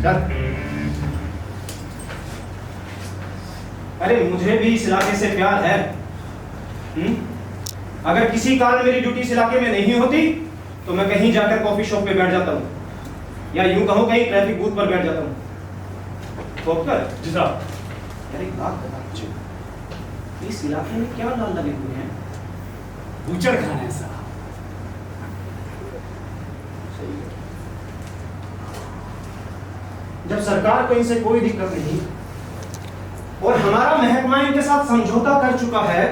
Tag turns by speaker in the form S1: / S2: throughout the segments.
S1: चल। अरे मुझे भी इस इलाके से प्यार है। अगर किसी कारण मेरी ड्यूटी इस इलाके में नहीं होती तो मैं कहीं जाकर कॉफी शॉप पे बैठ जाता हूँ, या यूं कहो कहीं ट्रैफिक बूथ पर बैठ जाता हूँ।
S2: जी साहब।
S1: यार एक बात बता मुझे, इस इलाके में क्या लाल लगे हुए हैं?
S2: बूचड़ खाना है साहब।
S1: सही है। जब सरकार को इनसे कोई दिक्कत नहीं और हमारा महकमा इनके साथ समझौता कर चुका है,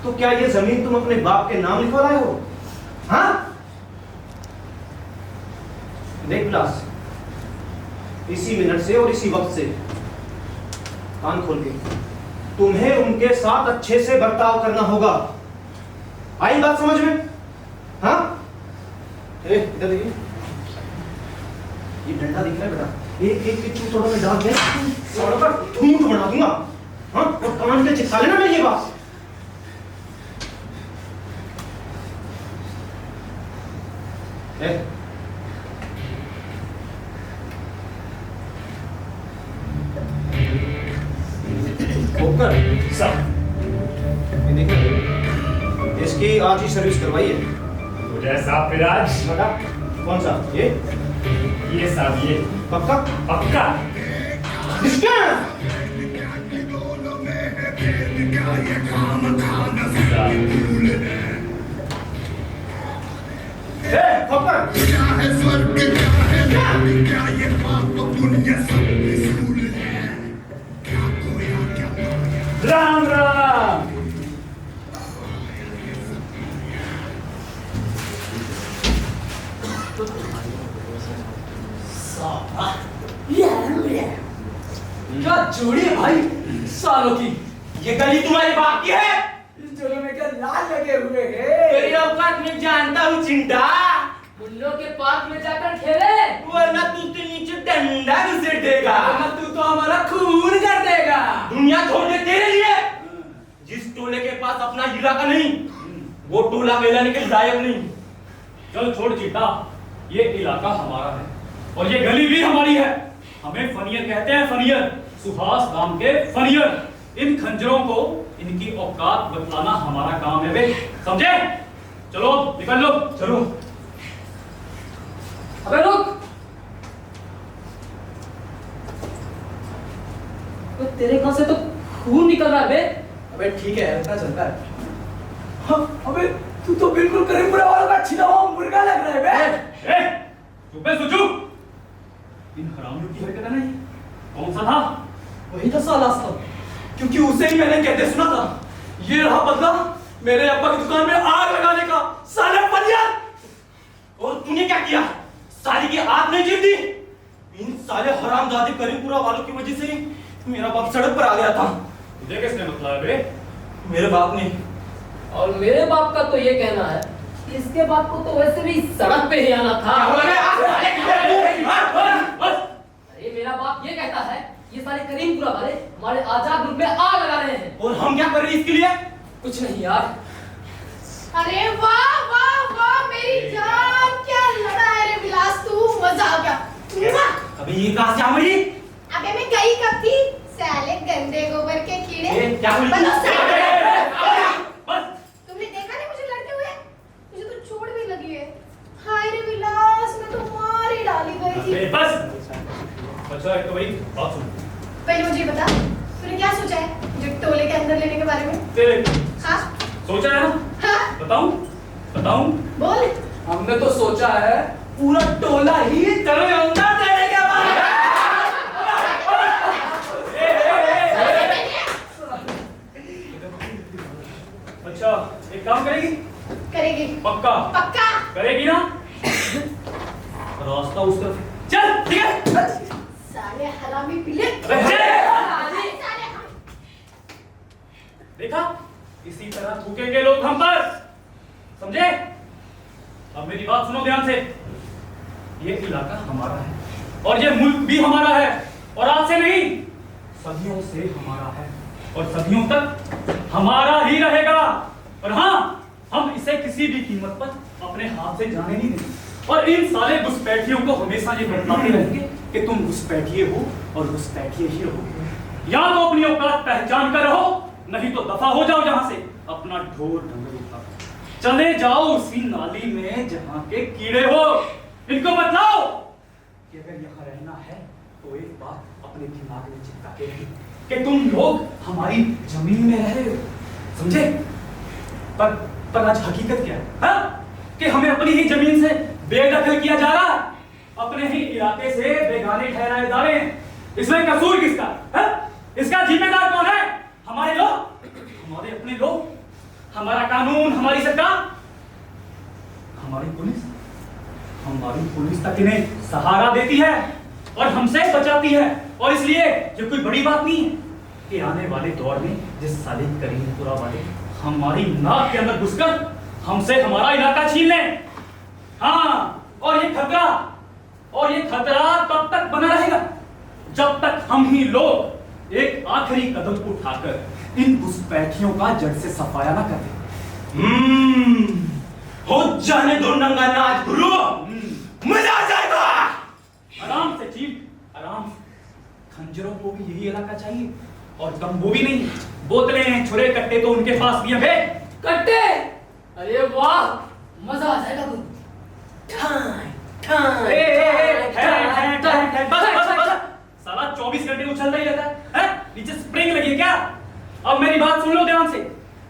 S1: तो क्या ये जमीन तुम अपने बाप के नाम लिखवा रहे हो? हाँ? देख विलास, इसी मिनट से और इसी वक्त से कान खोल के तुम्हें उनके साथ अच्छे से बर्ताव करना होगा। आई बात समझ में? हाँ? इधर देखिए, ये डंडा दिख रहा है बेटा, एक एक के चूथोड़ों में डाल के सड़क पर ठूंठ बना दूंगा। हाँ? और कान के चिपका लेना मेरी ये बात। इसकी आज ही सर्विस करवाई है
S2: मुझे साहब फिराज।
S1: बता कौन सा? ये
S2: साहब ये
S1: पक्का?
S2: पक्का।
S1: इसका पक्का
S3: क्या है स्वर्ग, क्या है क्या ये पाप पुण्य सब निसूल है, क्या खोया क्या पाया।
S2: राम राम।
S4: क्या जोड़ी है भाई सालों की।
S5: ये गली तुम्हारे बाप की है?
S4: इस जोड़े में क्या लाल लगे हुए हैं?
S5: तेरी औकात में जानता हूँ चिंटा,
S4: मुल्लों के पार्क में जाकर खेले,
S5: वरना तू तो नीचे डंडा घुसेड़ देगा,
S4: वरना तू तो हमारा खून कर देगा।
S5: दुनिया छोड़ दे तेरे लिए। जिस टोले के पास अपना इलाका नहीं, वो टोला कहलाने के लायक नहीं।
S2: चल छोड़ चिट्टा, ये इलाका हमारा है और ये गली भी हमारी है। हमें फनियर कहते हैं, फनियर, सुहास नाम के फनियर। इन खंजरों को इनकी औकात बतलाना हमारा काम है बे, समझे? चलो निकल लो, चलो।
S4: अबे रुक, तेरे कहां से तो खून निकल रहा है बे।
S5: अबे ठीक है, पता चलता है।
S4: हाँ, अबे तू तो बिल्कुल करीमपुरा वालों का छिला हुआ मुर्गा लग रहा है बे।
S2: ए, चुप है सुचू। इन हरामियों की हरकत है ना ये? कौन सा था?
S4: वही था साला सब, क्योंकि उसे ही मैंने कहते सुना था। ये रहा बदला मेरे अब्बा की दुकान में आग लगाने का, साले फरियाद।
S5: और तूने क्या किया? साली की आग नहीं जीती। इन साले हरामजादे करीमपुरा वालों की वजह से मेरा बाप सड़क पर आ गया था।
S2: तुझे किसने मतलब बे?
S5: मेरे बाप ने।
S4: और मेरे बाप का तो ये कहना है कि इसके बाप को तो वैसे भी सड़क पे ही आना था। अरे मेरा बाप ये कहता है ये सारे करीमपुरा वाले हमारे आजाद मुल्क में आग लगा रहे हैं।
S5: और हम क्या कर रहे हैं इसके लिए?
S4: कुछ नहीं यार।
S6: अरे वाह वाह वाह मेरी जान, क्या लड़ा है रे विलास तू, मजा आ गया।
S5: अबे ये कहां से आ गई?
S6: अबे मैं गई कब थी? साले गंदे गोबर के कीड़े।
S5: क्या बोली?
S6: तुमने देखा नहीं मुझे लड़ते हुए? मुझे तो चोट भी लगी है। हाय रे विलास, मैं तो मार ही डाली गई थी।
S2: बस अच्छा एक तो भाई बात सुन।
S6: पहले मुझे बता, तूने क्या सोचा है मुझे टोले के अंदर लेने के बारे में?
S2: तेरे
S6: हाँ
S2: सोचा है ना?
S6: हाँ
S2: बताऊं?
S6: बोल।
S4: हमने तो सोचा है पूरा टोला ही तेरे अंदर देने के बाद।
S2: अच्छा एक काम करेगी?
S6: करेगी।
S2: पक्का?
S6: पक्का
S2: करेगी ना? रास्ता उस तरफ चल, ठीक है?
S6: साले हरामी पिले।
S2: देखा, इसी तरह थूकेंगे लोग हम पर, समझे? अब मेरी बात सुनो ध्यान से। ये इलाका हमारा है और ये मुल्क भी हमारा है, और आज से नहीं सदियों से हमारा है और सदियों तक हमारा ही रहेगा। और हाँ, हम इसे किसी भी कीमत पर अपने हाथ से जाने नहीं देंगे और इन साले घुसपैठियों को हमेशा ये बतलाते रहेंगे कि तुम घुसपैठिए हो और घुसपैठिए ही रहो। या तो अपनी औकात पहचान कर रहो, नहीं तो दफा हो जाओ यहां से। अपना ढोर ढंगर उठा चले जाओ उसी नाली में जहां के कीड़े हो। इनको बतलाओ कि अगर यहाँ रहना है तो एक बात अपने दिमाग में चिपका के रखिए कि तुम लोग हमारी जमीन में रह रहे हो, समझे? पर आज हकीकत क्या है, हाँ? कि हमें अपनी ही जमीन से बेदखल किया जा रहा है, अपने ही इलाके से बेगाने ठहराए जा रहे हैं। इसमें कसूर किसका है? इसका जिम्मेदार कौन है? हमारे लोग, हमारे अपने लोग, हमारा कानून, हमारी सरकार, हमारी पुलिस तक इन्हें सहारा देती है और हमसे बचाती है। और इसलिए ये कोई बड़ी बात नहीं है कि आने वाले दौर में जिस साले करीमपुरा वाले हमारी नाक के अंदर घुसकर हमसे हमारा इलाका छीन लें। हाँ, और ये खतरा तब तक बना रहेगा जब तक हम ही लोग एक आखिरी कदम उठाकर इन घुसपैठियों का जड़ से सफाया ना कर दें।
S5: हो जाने दो नंगा नाच गुरु, मजा आ जाएगा।
S2: आराम से चीफ, आराम से। खंजरों को भी यही इलाका चाहिए और कम वो भी नहीं। बोतलें, छुरे, कट्टे तो उनके पास भी है।
S4: कट्टे, अरे वाह, मजा आ जाएगा गुरु।
S2: बस। साला 24 घंटे उछलता ही रहता है? नीचे स्प्रिंग लगी है क्या? अब मेरी बात सुन लो ध्यान से।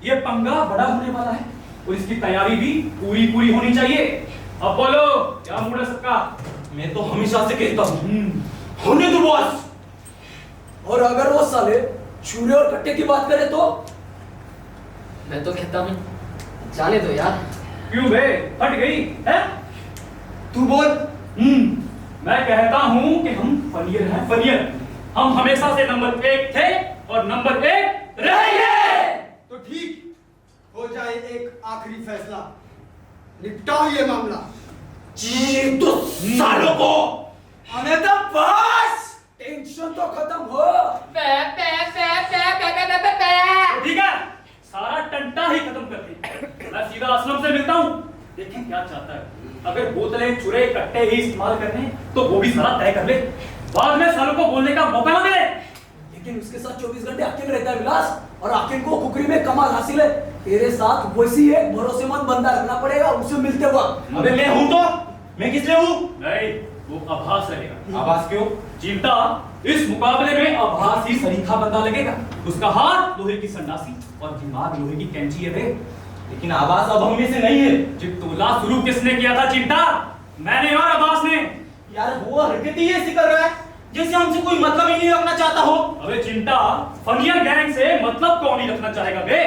S2: ये पंगा बड़ा होने वाला है और इसकी तैयारी भी पूरी होनी चाहिए। अब बोलो, क्या मूड है सबका?
S5: मैं तो हमेशा से कहता हूँ, होने दो बॉस।
S4: और अगर वो साले छुरे और कट्टे की बात करे तो
S7: मैं तो कहता हूँ जाने दो यार।
S2: क्यों बे, फट गई है?
S1: तू बोल।
S2: मैं कहता हूँ कि हम फनियर हैं, फनियर। हम हमेशा से नंबर 1 थे और नंबर 1 रहेंगे।
S1: तो ठीक, हो जाए एक आखिरी फैसला, निपटाओ ये मामला।
S5: चीर दो सालों को।
S4: हमें तो बस टेंशन तो खत्म हो।
S2: ठीक है, सारा टंटा ही खत्म कर दी। मैं सीधा असलम से मिलता हूँ, देखें क्या चाहता है। अगर बोतलें, छुरे, कट्टे ही इस्तेमाल करने तो वो भी सारा तय कर ले, बाद में सालों को बोलने का मौका ना मिले।
S4: लेकिन उसके साथ 24 घंटे अकेले रहता है विलास, और आखिर को कुकरी में कमाल हासिल है। तेरे साथ वैसी एक भरोसेमंद बंदा रखना पड़ेगा, उसे मिलते हुआ।
S5: अबे मैं हूं तो मैं किस लिए हूं?
S2: नहीं, वो आभास लगेगा।
S5: आवाज क्यों?
S2: चिंता, इस मुकाबले में आभास ही सरीखा बंदा लगेगा। उसका हाथ लोहे की संडासी और दिमाग लोहे की कैंची है बे।
S5: लेकिन आवाज अब हम में से नहीं है।
S2: चित्तौला शुरू किसने किया था चिंता? मैंने और अब्बास ने।
S5: यार वो हरकत ही ऐसी कर रहा है जैसे हमसे कोई मतलब ही नहीं रखना चाहता हो।
S2: अबे चिंता, फनियर गैंग से मतलब कौन ही रखना चाहेगा बे?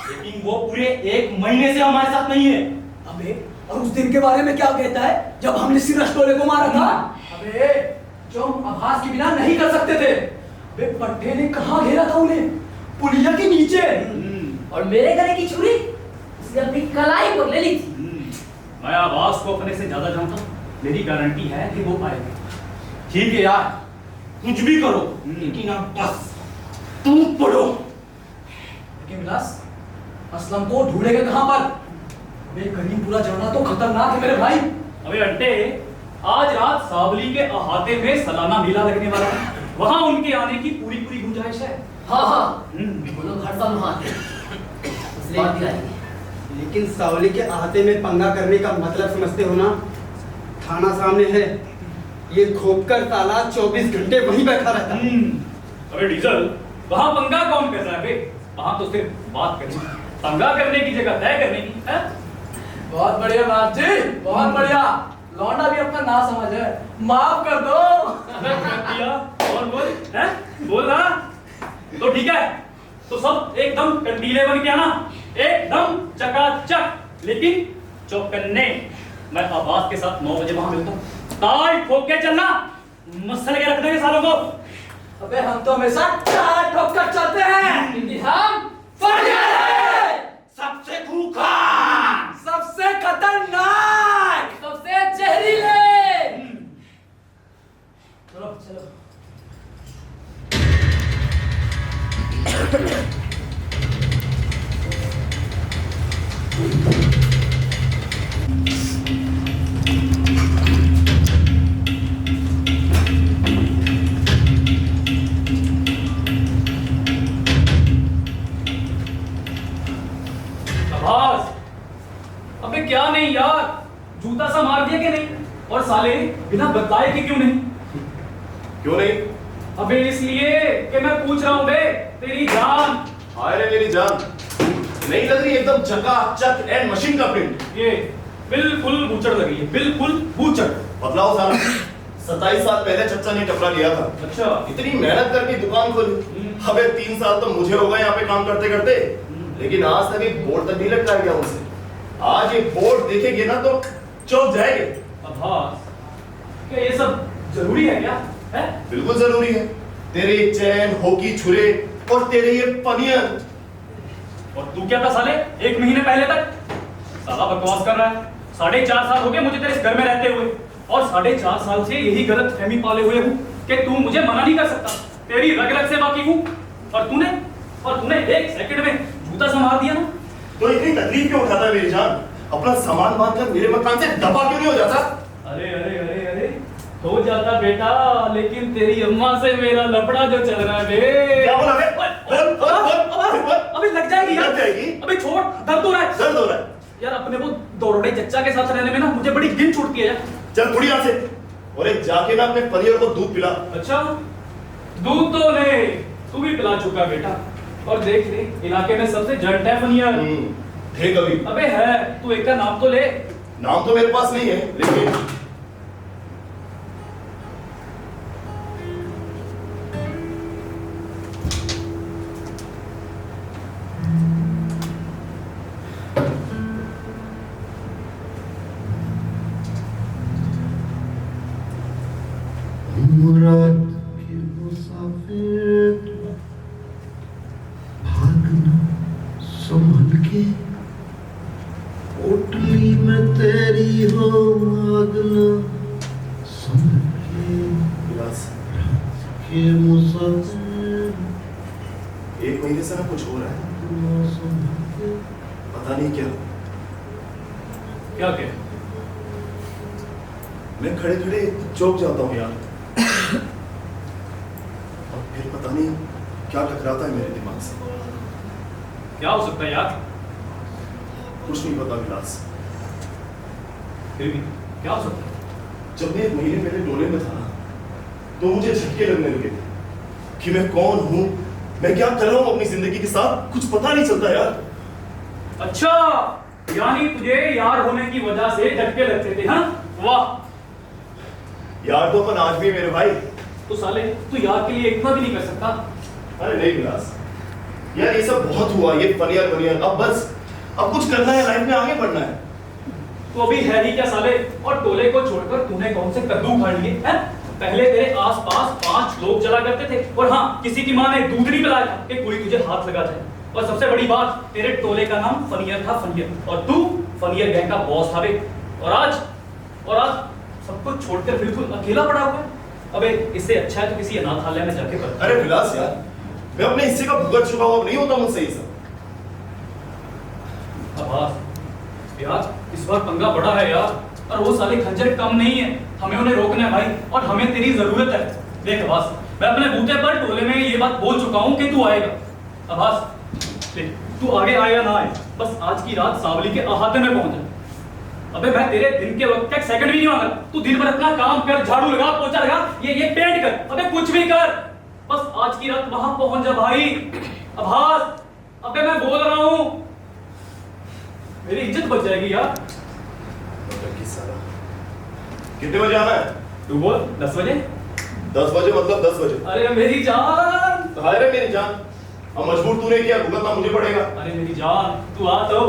S5: लेकिन वो पूरे 1 महीने से हमारे साथ नहीं है।
S4: अबे, और उस दिन के बारे में क्या कहता है जब हमने सिरस टोले को मारा था? अबे, जो हम आभास के बिना नहीं कर सकते थे। अबे, पट्टे ने कहाँ घेरा था उन्हें? पुलिया के नीचे।
S7: और मेरे गले की छुरी उसने अपनी कलाई पर ले ली थी।
S2: मैं आवाज को अपने से ज्यादा जानता हूँ, मेरी गारंटी है कि वो आएगा।
S5: ठीक है यार, कुछ भी करो, लेकिन अब बस तुम पढ़ो।
S4: लेकिन विलास, असलम को ढूंढेगा कहाँ पर? अबे, करीमपुरा जाना तो खतरनाक है मेरे भाई।
S2: अबे अंटे, आज रात सावली के अहाते में सालाना मेला लगने वाला है। वहां उनके आने की पूरी गुंजाइश है।
S7: हाँ, वो लोग हर साल वहाँ आते हैं, इसलिए भी आएंगे।
S1: लेकिन सावली के अहाते में पंगा करने का मतलब समझते हो ना? थाना सामने है, ये खोपकर ताला 24 घंटे वहीं बैठा रहता है।
S2: अबे डीजल, वहां पंगा कौन कर रहा है बे? वहां तो सिर्फ बात करनी, पंगा करने की जगह तय करने की है।
S4: बहुत बढ़िया बात जी, बहुत बढ़िया। लौंडा भी अपना ना समझ है, माफ कर दो।
S2: और बोल ना। तो ठीक है, तो सब एकदम कंडीले बन के आना, एकदम चकाचक, लेकिन चौकन्ने। मैं आवाज के साथ 9 बजे वहां मिलता हूँ। ताल ठोक के चलना, मसल के रख देंगे सालों को।
S4: अबे, हम तो हमेशा टाल ठोक कर चलते हैं,
S7: क्योंकि हम
S4: फनियर हैं।
S5: सबसे खूंखार,
S4: सबसे खतरनाक,
S7: सबसे जहरीले।
S4: चलो।
S2: साले बिना बताए कि क्यों नहीं?
S8: क्यों नहीं?
S2: अबे इसलिए कि मैं पूछ रहा हूँ बे, तेरी जान।
S8: हाय रे मेरी जान, नहीं लग रही एकदम चकाचक एंड मशीन का प्रिंट।
S2: ये बिल्कुल बूचड़ लगी है, बिल्कुल बूचड़।
S8: बदलाव सारा 27 साल पहले चच्चा ने टपरा लिया था।
S2: अच्छा।
S8: इतनी मेहनत करके दुकान खोली, अबे 3 साल तो मुझे हो गए यहाँ पे काम करते करते, लेकिन आज तक एक बोर्ड तक नहीं लटकाया गया मुझसे। आज ये बोर्ड देखेंगे ना तो चौंक जाएंगे।
S2: आभास, क्या ये सब जरूरी है क्या? है?
S8: बिल्कुल जरूरी है। तेरे चैन, होकी छुरे और तेरे ये पनियन।
S2: और तू क्या था साले 1 महीने पहले तक? साला बकवास कर रहा है। 4.5 साल हो गए मुझे तेरे इस घर में रहते हुए, और 4.5 साल से यही गलत फहमी पाले हुए हूँ कि तू मुझे मना नहीं कर सकता। तेरी रग रग से वाकिफ हूँ, और तूने 1 सेकंड में जूता संभाल दिया ना।
S8: तो इतनी तकलीफ क्यों उठाता है मेरी जान? अपना सामान बांधकर मेरे मकान से दफा क्यों नहीं हो जाता?
S2: अरे अरे अरे अरे हो जाता बेटा, लेकिन तेरी अम्मा से मेरा लफड़ा जो चल रहा है बे।
S8: क्या बोला बे? बोल।
S2: अबे लग जाएगी यार।
S8: लग जाएगी?
S2: अबे छोड़, दर्द हो रहा है।
S8: दर्द हो रहा है?
S2: यार अपने वो दौड़े चच्चा के साथ रहने में ना मुझे बड़ी गिन छूटती है यार।
S8: चल बुढ़ी यहाँ से, और एक जाके ना अपने पनियर को दूध पिला।
S2: अच्छा, दूध तो नहीं, तू भी पिला चुका बेटा। और देख ले, इलाके में सबसे जंट है पनियर।
S8: थे कभी?
S2: अबे है, तू एक का नाम तो ले।
S8: नाम तो मेरे पास नहीं है, लेकिन
S3: मुराद के मुसाफिर भागना संभल के, पोटली में तेरी हो मागना संभल के।
S8: विलास,
S3: के मुसाफिर
S8: 1 महीने से ना कुछ हो रहा है,
S3: संभल के।
S8: पता नहीं क्या।
S2: क्या
S8: मैं खड़े खड़े चौंक जाता हूँ यार, और फिर पता नहीं क्या टकराता है मेरे दिमाग से।
S2: क्या हो सकता है यार?
S8: कुछ नहीं पता विलास।
S2: फिर भी क्या हो सकता है?
S8: जब मैं 1 महीने पहले डोले में था ना, तो मुझे झटके लगने लगे थे कि मैं कौन हूँ, मैं क्या कर रहा हूँ अपनी जिंदगी के साथ, कुछ पता नहीं चलता यार।
S2: अच्छा, यानी तुझे यार होने की वजह से झटके लगते थे? हाँ, वाह।
S8: यार तो अपन आज भी है मेरे भाई।
S2: तो साले तू यार के लिए इतना भी नहीं कर सकता?
S8: अरे नहीं विलास, यार ये सब बहुत हुआ, ये पनियर, अब बस, अब कुछ करना है, लाइफ में आगे बढ़ना है।
S2: तो अभी है ही क्या साले? और टोले को छोड़कर तूने कौन से कद्दू उखाड़ लिए हैं? पहले तेरे आसपास 5 लोग चला करते थे, और हाँ, किसी की माँ ने दूध नहीं पिलाया था कि कोई तुझे हाथ लगा जाए। और सबसे बड़ी बात, तेरे टोले का नाम फनियर था, फनियर, और तू फनियर गैंग का बॉस था बे। और आज सब कुछ छोड़कर बिल्कुल अकेला पड़ा हुआ है। अबे इससे अच्छा है तो किसी अनाथालय में जाके पढ़।
S8: अरे विलास यार, मैं अपने हिस्से का भुगत चुका हूं, अब नहीं होता मुझसे ये सब।
S2: आभास यार, इस बार पंगा बड़ा है यार, और वो साले खंजर कम नहीं है, हमें उन्हें रोकना है भाई, और हमें तेरी जरूरत है। देख आभास, मैं अपने बूते पर टोले में ये बात बोल चुका हूँ कि तू आएगा। आभास देख, तू आगे आएगा ना आए, बस आज की रात सांवली के अहाते में पहुंच जाए। अबे मैं तेरे दिन के वक्त 1 सेकंड भी नहीं मांगा, तू दिन भर अपना काम कर, झाड़ू लगा, पोछा लगा, ये पेंट कर, अबे कुछ भी कर, बस आज की रात वहां पहुंच जा भाई। आभास, अबे मैं बोल रहा हूं, मेरी इज्जत बच जाएगी यार।
S8: कितने बजे आना है?
S2: तू बोल। 10 बजे।
S8: 10 बजे मतलब 10 बजे।
S2: अरे मेरी जान।
S8: हाय रे मेरी जान, अब मजबूर तूने किया, भुगतना मुझे पड़ेगा।
S2: अरे मेरी जान, तू आ तो।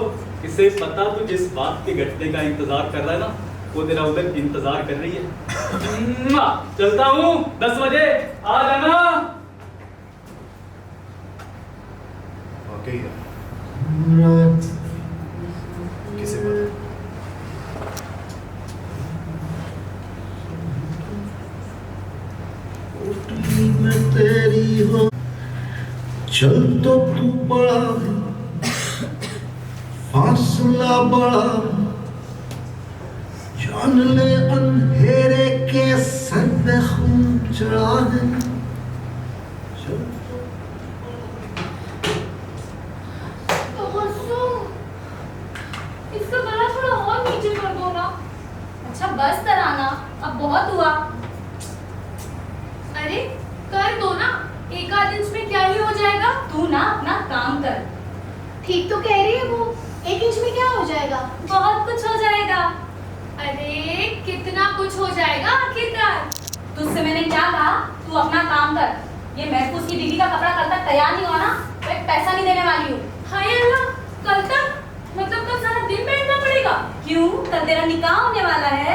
S2: इससे पता तू जिस बात के घटने का इंतजार कर रहा है ना, वो तेरा उधर इंतजार कर रही है। चलता हूँ, 10 बजे आ जाना।
S8: वाकई है,
S3: मुराद
S8: किसे पता?
S3: पोटली में तेरी हो, चल तो तू बड़ा है, फासला बड़ा, जान ले अंधेरे के सर पे खून चढ़ा है।
S6: इसका गला थोड़ा और नीचे कर दो ना।
S9: अच्छा बस तराना,
S6: 1.5 इंच में क्या ही हो जाएगा?
S7: तू ना अपना काम कर।
S6: ठीक तो कह रही है वो, 1 इंच में क्या हो जाएगा?
S7: बहुत कुछ हो जाएगा।
S6: अरे कितना कुछ हो जाएगा आखिरकार?
S7: तुझसे मैंने क्या कहा? तू अपना काम कर। ये महफूज की बीवी का कपड़ा कल तक तैयार नहीं हुआ ना, तो एक पैसा नहीं देने वाली हूँ।
S6: हाय अल्लाह, कल तक? मतलब कल सारा दिन बैठना पड़ेगा?
S7: क्यों? कल तेरा निकाह होने वाला है।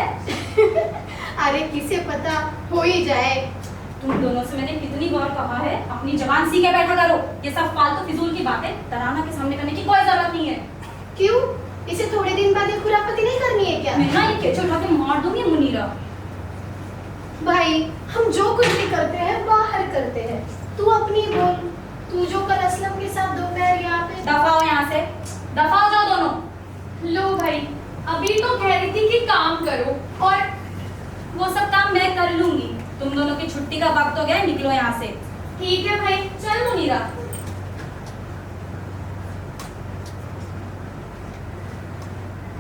S6: अरे किसे पता, हो ही जाए।
S7: तुम दोनों से मैंने कितनी बार कहा है अपनी जबान सीखे बैठा करो। ये सब फालतू फिजूल की बातें तराना के सामने करने की कोई जरूरत नहीं है।
S6: क्यों? इसे थोड़े दिन बाद ये खुरापती नहीं करनी है क्या?
S7: मैं ना ये केचल उठा के मार दूंगी मुनीरा।
S6: भाई हम जो कुछ भी करते हैं बाहर करते हैं, तू अपनी बोल। तू जो कल असलम के साथ दोपहर यहाँ पे
S7: दफा हो यहाँ से, दफा हो जाओ दोनों।
S6: लो भाई, अभी तो कह रही थी कि काम करो, और
S7: वो सब काम मैं कर लूंगी। तुम दोनों की छुट्टी का वक्त हो गया है, निकलो यहाँ से।
S6: ठीक है भाई।
S7: चल मुनीरा।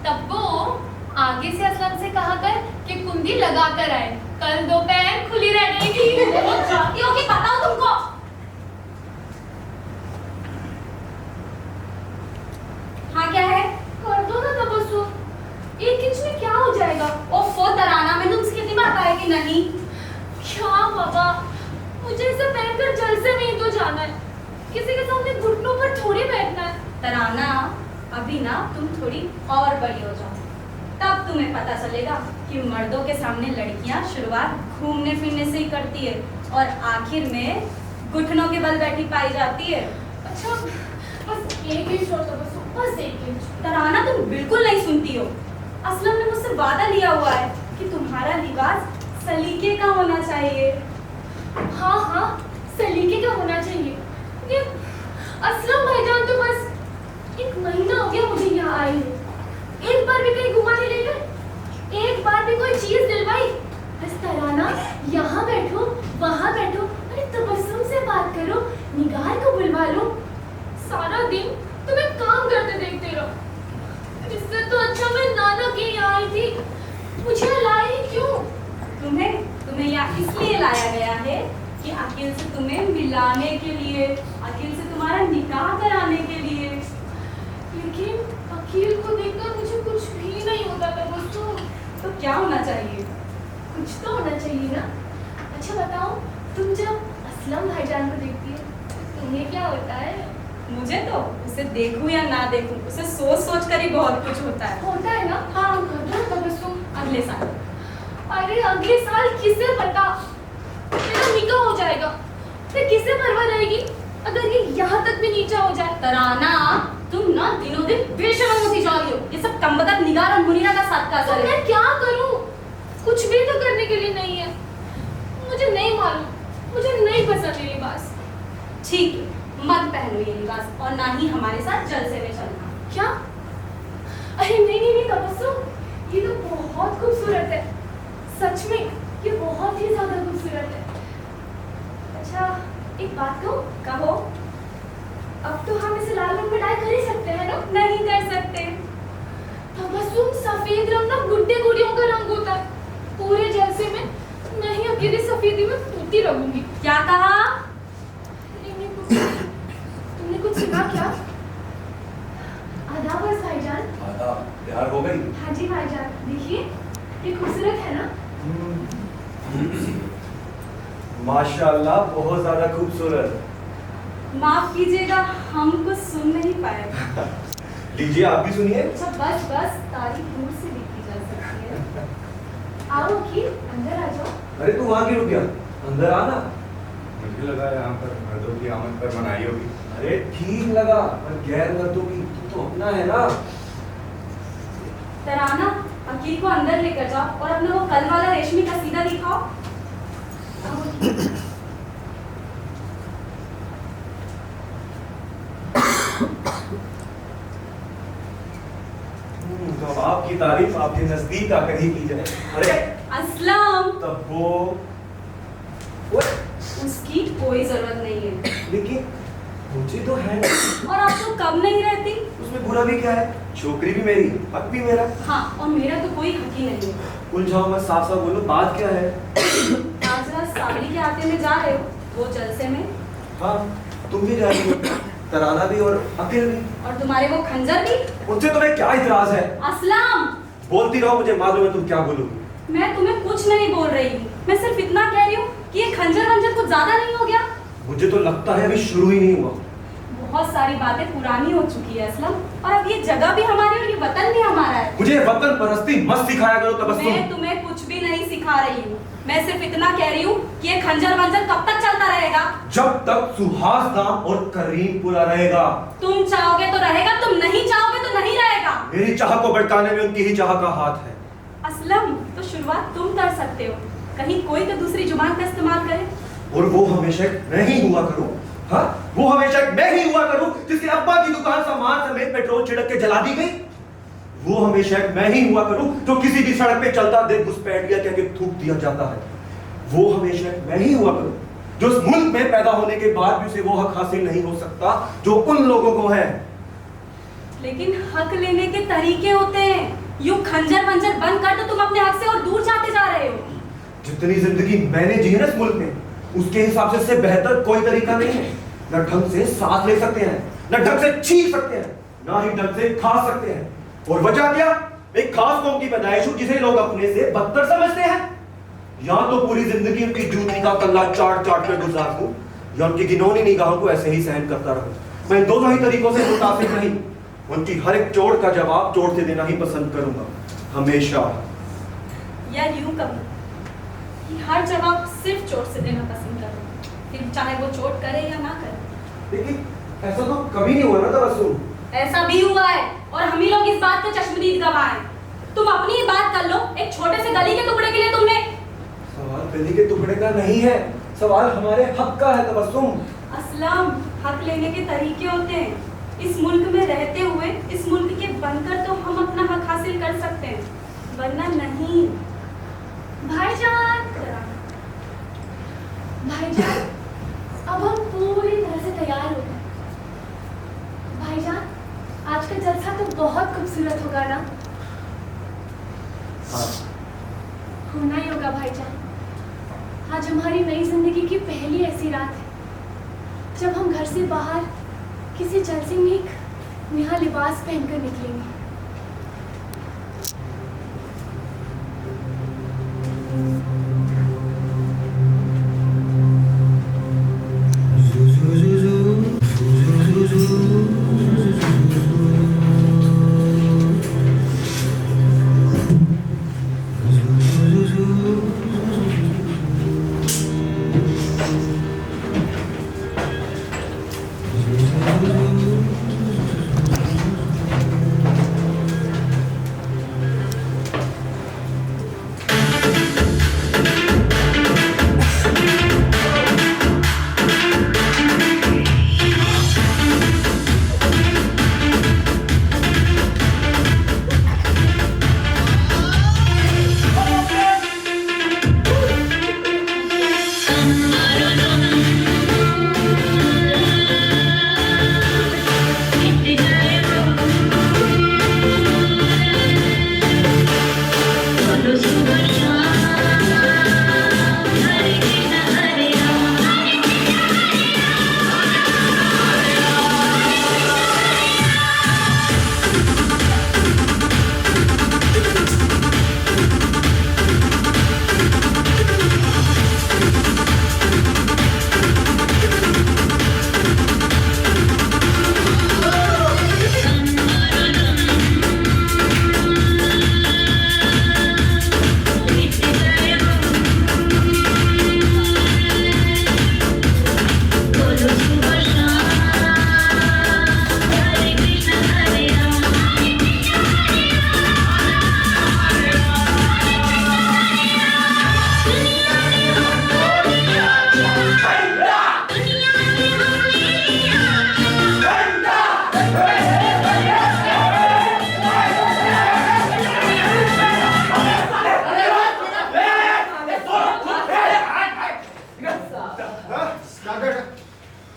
S6: तब्बो आगे से असलम से कहा कर कि कुंडी लगा कर आए, कल दोपहर खुली रहेगी।
S7: जाती हो कि बताओ तुमको। हाँ क्या है?
S6: कर दो ना तबस्सुम, 1 इंच में क्या हो जाएगा?
S7: ओफो तराना, मैंने तुमसे कितनी बार कहा है कि नहीं।
S6: क्या बाबा, मुझे इसे पहनकर जलसे में ही तो जाना है, किसी के सामने घुटनों पर थोड़ी बैठना है।
S7: तराना, अभी ना तुम थोड़ी और बड़ी हो जाओ, तब तुम्हें पता चलेगा कि मर्दों के सामने लड़कियां शुरुआत घूमने फिरने से ही करती है और आखिर में घुटनों के बल बैठी पाई जाती है।
S6: अच्छा बस 1 इंच और तबस्सुम, बस 1 इंच।
S7: तराना तुम बिल्कुल नहीं सुनती हो। असलम ने मुझसे वादा लिया हुआ है कि तुम्हारा लिबास सलीके का होना चाहिए।
S6: हाँ हाँ, सलीके का होना चाहिए। ये असलम भाईजान तो बस 1 महीना हो गया मुझे यहाँ आई है, एक बार भी कहीं घुमाने ले गए, एक बार भी कोई चीज दिलवाई। बस तराना यहाँ बैठो, वहाँ बैठो, अरे तबस्सुम से बात करो, निगार को बुलवा लो, सारा दिन तुम्हें काम करते देखते रहो। इससे तो अच्छा मैं नाना के यहाँ आई थी, मुझे लाई क्यों?
S7: तुम्हें यहाँ इसलिए लाया गया है कि अकील से तुम्हें मिलाने के लिए, अकील से तुम्हारा निकाह कराने के लिए।
S6: लेकिन अकील को देखकर मुझे कुछ भी नहीं होता था दोस्तों।
S7: तो क्या होना चाहिए?
S6: कुछ तो होना चाहिए ना। अच्छा बताओ, तुम जब असलम भाईजान को देखती हो तुम्हें क्या होता है?
S7: मुझे तो उसे देखूं या ना देखूं, उसे सोच सोच कर ही बहुत कुछ होता है।
S6: होता है ना? हाँ कर दो तबस्सुम।
S7: अगले साल।
S6: अरे अगले साल किसे पता, मेरा निकाह हो जाएगा, फिर किसे परवाह रहेगी अगर ये यहाँ तक भी नीचा हो जाए।
S7: तराना, तुम ना दिनों दिन बेशर्म होती जा रही हो। ये सब कमबख्त निगार और मुनीरा का साथ का
S6: तो
S7: असर है।
S6: मैं क्या करूं? कुछ भी तो करने के लिए नहीं है। मुझे नहीं मालूम, मुझे नहीं पसंद ये लिबास।
S7: ठीक है, मत पहनो ये लिबास और ना ही हमारे साथ जलसे में चलना।
S6: क्या? अरे नहीं नहीं नहीं तबस्सुम, ये तो बहुत खूबसूरत है, सच में ये बहुत ही ज्यादा खूबसूरत है। अच्छा एक बात कहूं?
S7: कहो।
S6: अब तो हम इसे लाल रंग में डाई कर ही सकते हैं ना?
S7: नहीं कर सकते।
S6: तबस्सुम, सफेद रंग ना गुड्डे गुड़ियों का रंग होता है। पूरे जलसे में मैं ही अकेली सफेदी में तूती रहूंगी।
S7: क्या कहा?
S6: तुमने कुछ सुना क्या? आदाब अर्ज़ भाईजान।
S9: आदाब, तैयार हो गई?
S6: हाँ जी भाईजान, देखिए ये खूबसूरत है ना?
S9: माशाल्लाह, बहुत ज्यादा खूबसूरत।
S7: माफ कीजिएगा, हम कुछ सुन नहीं पाए।
S9: लीजिए, आप भी सुनिए।
S6: अच्छा बस बस, तारीफ दूर से देखी जा सकती है। आओ अकील, अंदर आ जाओ।
S9: अरे तू वहां क्यों रुक गया? अंदर आना।
S10: मुझे लगा यहाँ पर मर्दों की आमद पर मनाही होगी।
S9: अरे ठीक लगा, पर गैर मर्दों की तू तो अपना है ना।
S7: तराना, अकील को अंदर लेकर जाओ और अपना वो कल वाला रेशमी कसीदा दिखाओ।
S9: तो आपकी तारीफ आपके नजदीक आकर ही की जाए। अरे
S7: असलम,
S9: तब वो
S7: उसकी कोई जरूरत नहीं है।
S9: लेकिन मुझे तो है।
S7: और आप तो कब नहीं रहती?
S9: उसमें बुरा भी क्या है? छोकरी भी मेरी, हक भी मेरा।
S7: हाँ, और मेरा तो कोई हक ही नहीं है।
S9: उलझाओ मत, साफ साफ बोलो, बात क्या है?
S7: आज रात सावली के आटे में जा रहे हो, वो जलसे में?
S9: हाँ, तुम भी जा रही हो, तराना भी और अकील भी।
S7: और तुम्हारे वो खंजर भी।
S9: उनसे तुम्हें क्या इतराज है?
S7: असलम,
S9: बोलती रहो, मुझे मालूम है तुम क्या बोलोगी।
S7: मैं तुम्हें कुछ नहीं बोल रही हूँ, मैं सिर्फ इतना कह रही हूँ कि ये खंजर वंजर कुछ ज्यादा नहीं हो गया?
S9: मुझे तो लगता है अभी शुरू ही नहीं हुआ।
S7: बहुत सारी बातें पुरानी हो चुकी है असलम, और अब ये जगह भी हमारी और ये वतन भी हमारा है।
S9: मुझे वतन परस्ती मत सिखाया करो तबस्सुम।
S7: मैं तुम्हें कुछ भी नहीं सिखा रही हूँ, मैं सिर्फ इतना कह रही हूँ कि ये खंजर वंजर कब तक चलता रहेगा?
S9: जब तक सुहास नाम और करीमपुरा रहेगा।
S7: तुम चाहोगे तो रहेगा, तुम नहीं चाहोगे तो नहीं रहेगा।
S9: मेरी चाह को भड़काने में उनकी ही चाह का हाथ है।
S7: असलम, तो शुरुआत तुम कर सकते हो, कहीं कोई तो दूसरी जुबान का इस्तेमाल करे।
S9: और वो हमेशा मैं ही हुआ करूं। हाँ, वो हमेशा मैं ही हुआ करूं जिसके अब्बा की दुकान सामान समेत पेट्रोल छिड़क के जला दी गई। वो हमेशा मैं ही हुआ करूं जो किसी भी सड़क पे चलता देख घुसपैठिया कह के थूक दिया जाता है। वो हमेशा मैं ही हुआ करूं जो इस मुल्क में पैदा होने के बाद भी उसे वो हक हासिल नहीं हो सकता जो उन लोगों को है।
S7: लेकिन हक लेने के तरीके होते हैं, यूं खंजर वंजर बंद कर तो तुम अपने हक से और दूर जाते जा रहे हो।
S9: जितनी जिंदगी मैंने जी है ना इस मुल्क में, उसके हिसाब से इससे बेहतर कोई तरीका नहीं है। न ढंग से सांस ले सकते हैं, न ढंग से छींक सकते हैं, ना ही ढंग से खा सकते हैं। और वजह क्या? एक खास कौम की पैदाइश हूं जिसे लोग अपने से बदतर समझते हैं। या तो पूरी जिंदगी उनकी जूती का कल्ला चाट चाट कर गुजार दूं, या उनकी घिनौनी निगाहों को ऐसे ही सहन करता रहूं। मैं दोनों ही तरीकों से मुतासिर नहीं, उनकी हर एक चोट का जवाब चोट से देना ही पसंद करूंगा, हमेशा।
S7: या यूं कहूं कि हर जवाब सिर्फ चोट से देना पसंद करो, फिर चाहे वो चोट करे या ना करे।
S9: लेकिन ऐसा तो कभी नहीं हुआ ना तबस्सुम।
S7: ऐसा भी हुआ है, और हम ही लोग इस बात के चश्मदीद गवाह हैं। तुम अपनी ही बात कर लो, एक छोटे से गली के टुकड़े के लिए तुमने।
S9: सवाल गली के टुकड़े का नहीं है, सवाल हमारे हक का है तबस्सुम।
S7: असलम, हक लेने के तरीके होते हैं। इस मुल्क में रहते हुए इस मुल्क के बनकर तो हम अपना हक हासिल कर सकते हैं, वरना नहीं।
S6: भाईजान, भाईजान, अब हम पूरी तरह से तैयार हो गए। भाईजान, आज का जलसा तो बहुत खूबसूरत होगा ना?
S9: हाँ।
S6: होना ही होगा भाईजान। आज हमारी नई जिंदगी की पहली ऐसी रात है जब हम घर से बाहर किसी जलसे में एक नया लिबास पहनकर निकलेंगे।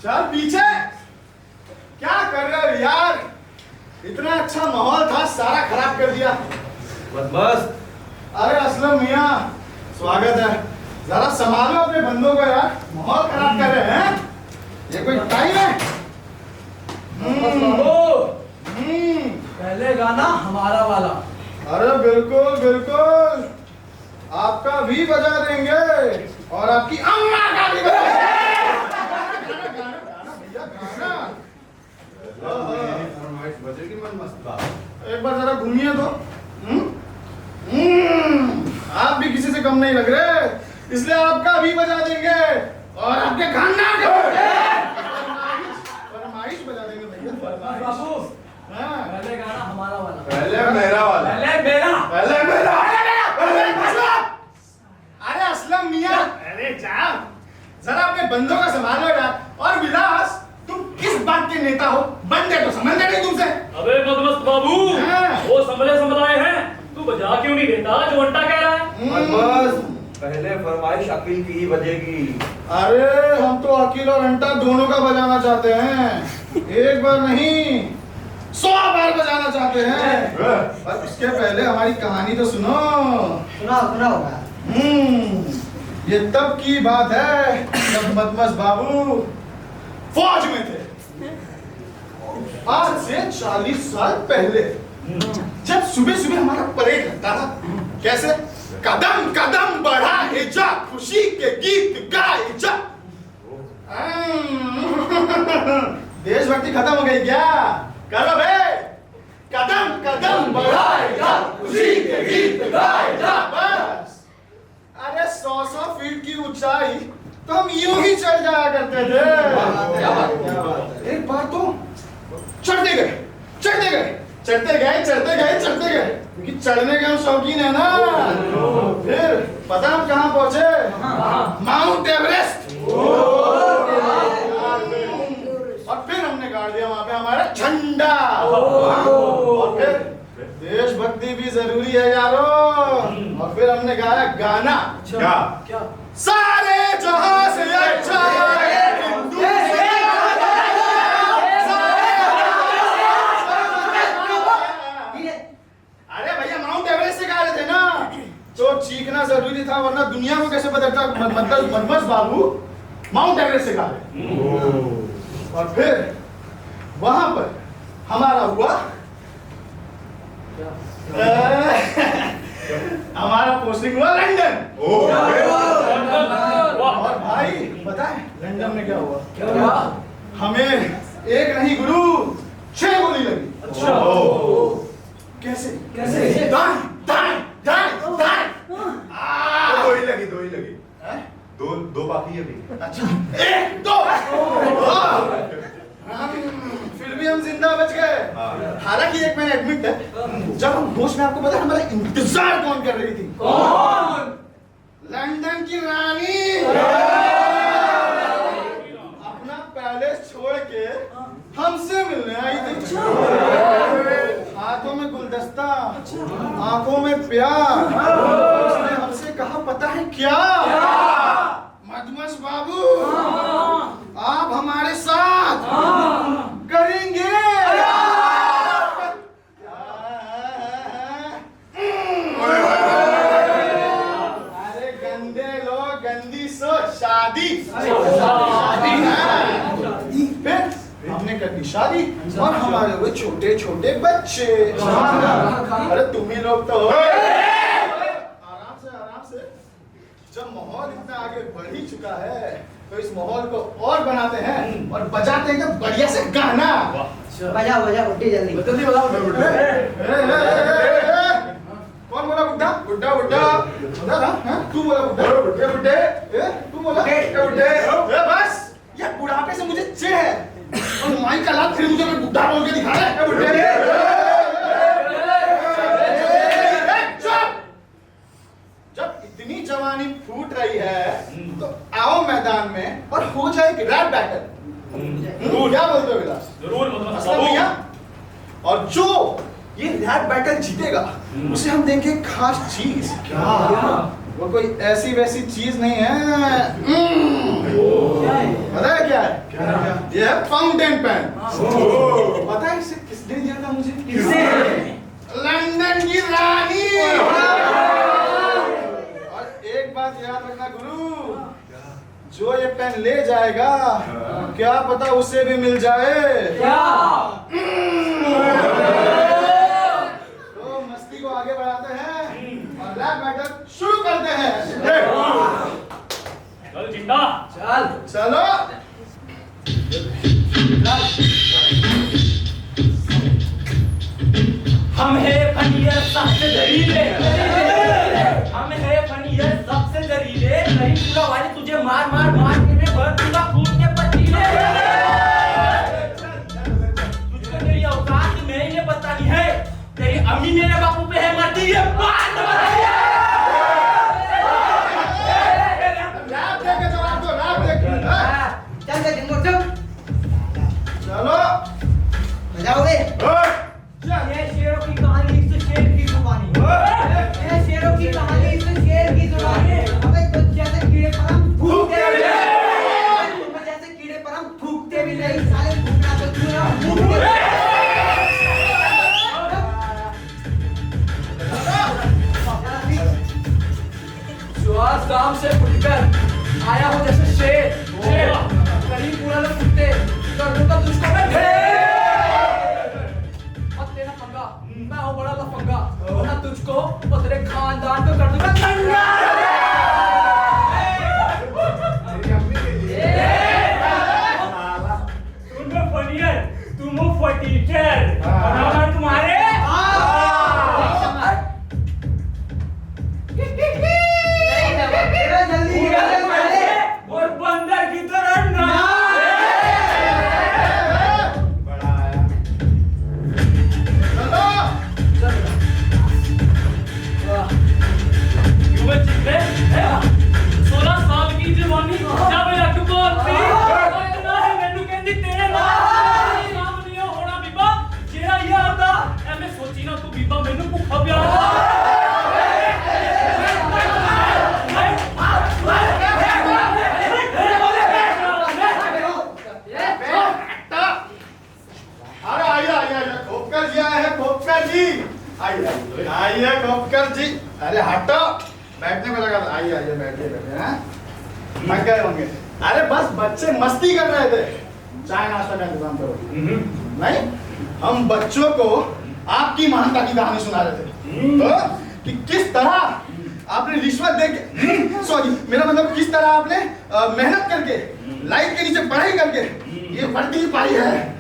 S3: चल पीछे। क्या कर रहे हो यार? इतना अच्छा माहौल था, सारा खराब कर दिया।
S9: बस
S3: अरे असलम मियाँ, स्वागत है। जरा संभालो अपने बंदों को यार, माहौल खराब कर रहे हैं।
S8: ये
S11: भी बजा देंगे और आपकी अम्मा का भी बजा
S10: बजेगी मन मस्त।
S11: एक बार जरा घूमिए तो। आप भी किसी से कम नहीं लग रहे, इसलिए आपका भी बजा देंगे और आपके खानदान का फरमाइश बजा देंगे भैया।
S4: बाबू
S11: हाँ।
S4: पहले गाना हमारा वाला,
S10: पहले मेरा वाला,
S4: पहले मेरा,
S10: पहले मेरा।
S11: अरे असलम मियां, अरे जा जरा अपने बंदों का संभालो यार। और विलास, तुम किस बात के नेता हो? बंदे तो समझते नहीं तुमसे।
S2: अबे मदमस्त बाबू,
S11: हाँ।
S2: वो संभले संभलाए हैं, तू बजा क्यों नहीं देता जो अंटा कह रहा है?
S9: बस पहले फरमाइश अकील की ही बजेगी।
S11: अरे हम तो अकील और अंटा दोनों का बजाना चाहते हैं, एक बार नहीं 100 बार बजाना चाहते हैं। पर उसके पहले हमारी कहानी तो सुनो।
S4: सुनाओ
S11: ये तब की बात है जब मदमस्त बाबू फौज में थे। आज से 40 साल पहले, जब सुबह सुबह हमारा परेड लगता था। कैसे? कदम कदम बढ़ा जा, खुशी के गीत गाए जा। देशभक्ति खत्म हो गई क्या? करो बे, कदम कदम बढ़ाए जा, खुशी के गीत गाए जा। बस अरे 100 फीट की ऊंचाई तो हम यूं ही चढ़ जाया करते थे। क्या बात। एक बार तो चढ़ते गए चढ़ते गए क्योंकि चढ़ने के हम शौकीन है ना। फिर पता हम कहाँ पहुंचे? Mount Everest. और फिर हमने गाड़ दिया वहां पे हमारा झंडा। और फिर देशभक्ति भी जरूरी है यारो। और फिर हमने गाया गाना।
S10: क्या?
S11: सारे जहां से अच्छा हिंदू से अरे भैया माउंट एवरेस्ट से गा रहे थे ना, तो चीखना जरूरी था, वरना दुनिया को कैसे पता चलता? मतलब मदमस्त बाबू माउंट एवरेस्ट से गा रहे। और फिर वहां पर हमारा हुआ हमारा पोस्टिंग हुआ लंदन। और भाई पता है लंदन में क्या हुआ? हमें एक नहीं गुरु 6 गोली लगी।
S4: अच्छा।
S11: कैसे?
S10: दाएं। दो ही लगी। दो बाकी है अभी।
S11: अच्छा 1 2 फिर भी हम जिंदा बच गए। हालांकि एक मैंने एडमिट है, जब हम होश में, आपको पता है हमारा इंतजार कौन कर रही थी?
S4: कौन?
S11: लंदन की रानी। अपना पैलेस छोड़ के हमसे मिलने आई थी। हाथों में गुलदस्ता, आंखों में प्यार। उसने हमसे कहा पता है क्या? मदमस्त बाबू, आप हमारे साथ करेंगे। अरे गंदे लोग, गंदी सोच, शादी। फिर हमने कर दी शादी और हमारे हुए छोटे छोटे बच्चे। अरे तुम ही लोग तो हो। आराम से जब माहौल इतना आगे बढ़ ही चुका है तो इस माहौल को और बनाते हैं और बजाते हैं बढ़िया से गाना।
S4: बजा बुड्ढी जल्दी बजाओ।
S11: कौन बोला बुड्ढा? बुड्ढा ना? तू बोला बुड्ढे? तू बोला बुड्ढे? बस ये बुढ़ापे से मुझे चिढ़ है और माइक का लाभ फिर मुझे बुड्ढा बोल के दिखा रहा है। बुड्ढे जब इतनी जवानी फूट रही है तो आओ मैदान में और हो जाए एक रैप बैटल। क्या बोलते हो विलास?
S2: जरूर मदमस्त
S11: असलम
S2: बाबू।
S11: भैया, और जो ये रैप बैटल जीतेगा उसे हम देंगे खास चीज। क्या? वो कोई ऐसी वैसी चीज नहीं है। पता है क्या है? ये है फाउंटेन पेन। पता है इसे किसने दिया था मुझे? लंदन की रानी। और एक बात याद रखना गुरु, जो ये पेन ले जाएगा क्या पता उसे भी मिल जाए। तो मस्ती को आगे बढ़ाते हैं और रैप बैटल शुरू कर करते हैं।
S2: चल जिंदा
S4: चल
S11: चलो
S5: हम है फनियर सबसे दरीले, हम है फनियर सबसे दरीले, नहीं पूरा वाले तुझे मार मार मार के मैं भर दूंगा खून के पतीले। तुझको मेरी औकात में ये बतानी है, तेरी अम्मी मेरे बापू पे है मरती है, मार दो बताइए।
S11: रैप दे के जवाब दो, रैप दे के।
S4: चल चल जिंगो चल
S11: चलो
S4: बजाओगे। ये शेरों की कहानी इससे शेर की जुबानी, ये शेरों की कहानी इससे शेर की जुबानी। अबे तुझ जैसे कीड़े पर हम थूकते भी नहीं, तुम जैसे कीड़े पर हम थूकते भी नहीं, साले भूखना तो क्यों ना भूखते। सुहास गांव से उठकर आया हूँ जैसे शेर, करीब पूरा लोग कुत्ते कर दूंगा तुझको मैं ढेर। मत लेना पंगा, मैं हूँ बड़ा लफंगा, वरना तुझको और तेरे खानदान को कर दूंगा दंगा।
S2: तुम हो फनियर, तुम हो फटीचर, और हम तुम्हारे और बंदर की तरह ना। क्यों बच्चे थे? 16 साल की जवानी जब अकबर थी, इतना है मैनू कहंदी तेरे नाल काम नहीं होना बीबा, जेड़ा यार दा एवें सोची ना तू बीबा मैनू भुखा प्यार
S11: अरे आइए खोपकर जी आए हैं, खोपकर जी आइए खोपकर जी। अरे हटो, बैठने में लगा। आइए बैठिए हैं, थक गए होंगे। अरे बस बच्चे मस्ती कर रहे थे, चाय नाश्ता का इंतजाम करो। नहीं, हम बच्चों को आपकी महानता की कहानी सुना रहे थे, तो कि किस तरह आपने रिश्वत देके, सॉरी मेरा मतलब किस तरह आपने मेहनत करके लाइट के नीचे पढ़ाई करके ये वर्दी पाई है।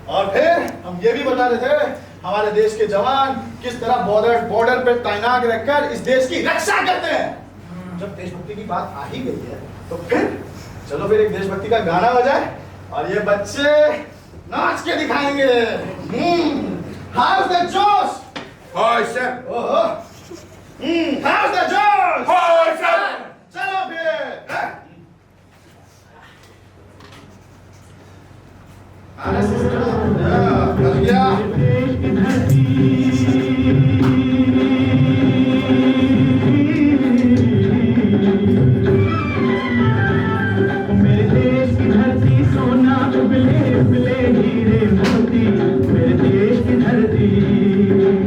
S11: और फिर हम ये भी बता रहे थे हमारे देश के जवान किस तरह बॉर्डर पे तैनात रहकर इस देश की रक्षा करते हैं। जब देशभक्ति की बात आ ही गई है तो फिर चलो फिर एक देशभक्ति का गाना हो जाए और ये बच्चे नाच के दिखाएंगे। हाउस द जोश,
S10: हाय सर,
S11: ओहो, हाउस द जोश,
S10: हाय सर।
S11: चलो फिर। अरे सिस्टर, कर गया।
S3: मेरे देश की धरती सोना उबले उबले हीरे मोती, मेरे देश की धरती,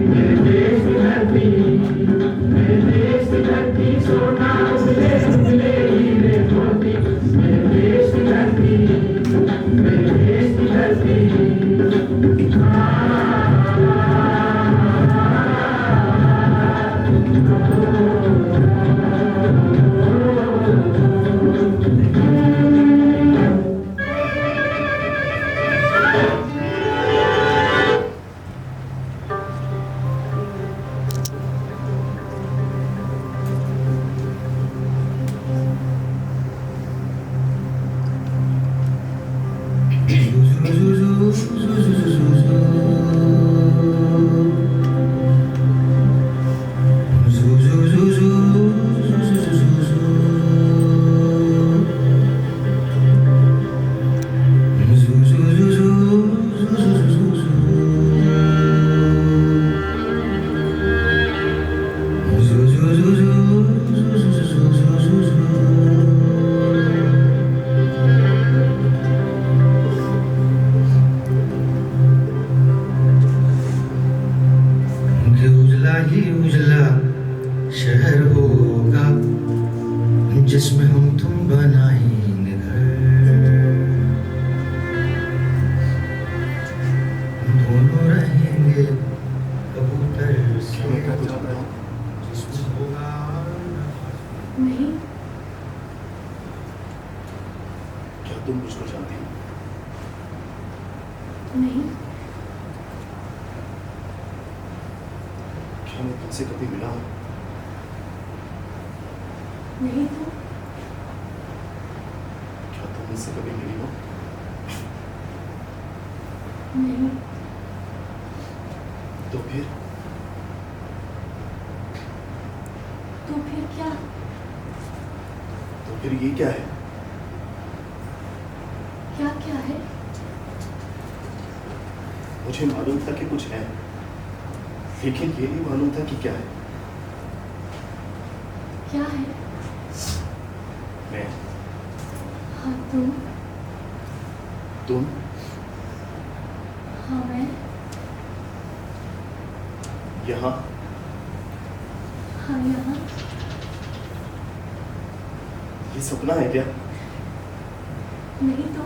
S3: मेरे देश की धरती, मेरे देश की धरती सोना उबले उबले हीरे मोती, मेरे देश की धरती, मेरे देश की धरती।
S8: क्या तुम मुझको जानती हो?
S6: नहीं।
S8: क्या मैं तुमसे कभी मिला हूं?
S6: नहीं तो
S8: क्या तुम मुझसे कभी मिली हो?
S6: नहीं।
S8: तो फिर
S6: क्या?
S8: तो फिर ये क्या है?
S6: क्या है?
S8: मुझे मालूम था कि कुछ है, लेकिन ये नहीं मालूम था कि क्या है।
S6: क्या है?
S8: मैं।
S6: हाँ तुम।
S8: तुम?
S6: हाँ मैं।
S8: यहाँ?
S6: हाँ यहाँ।
S8: ये सपना है क्या?
S6: नहीं तो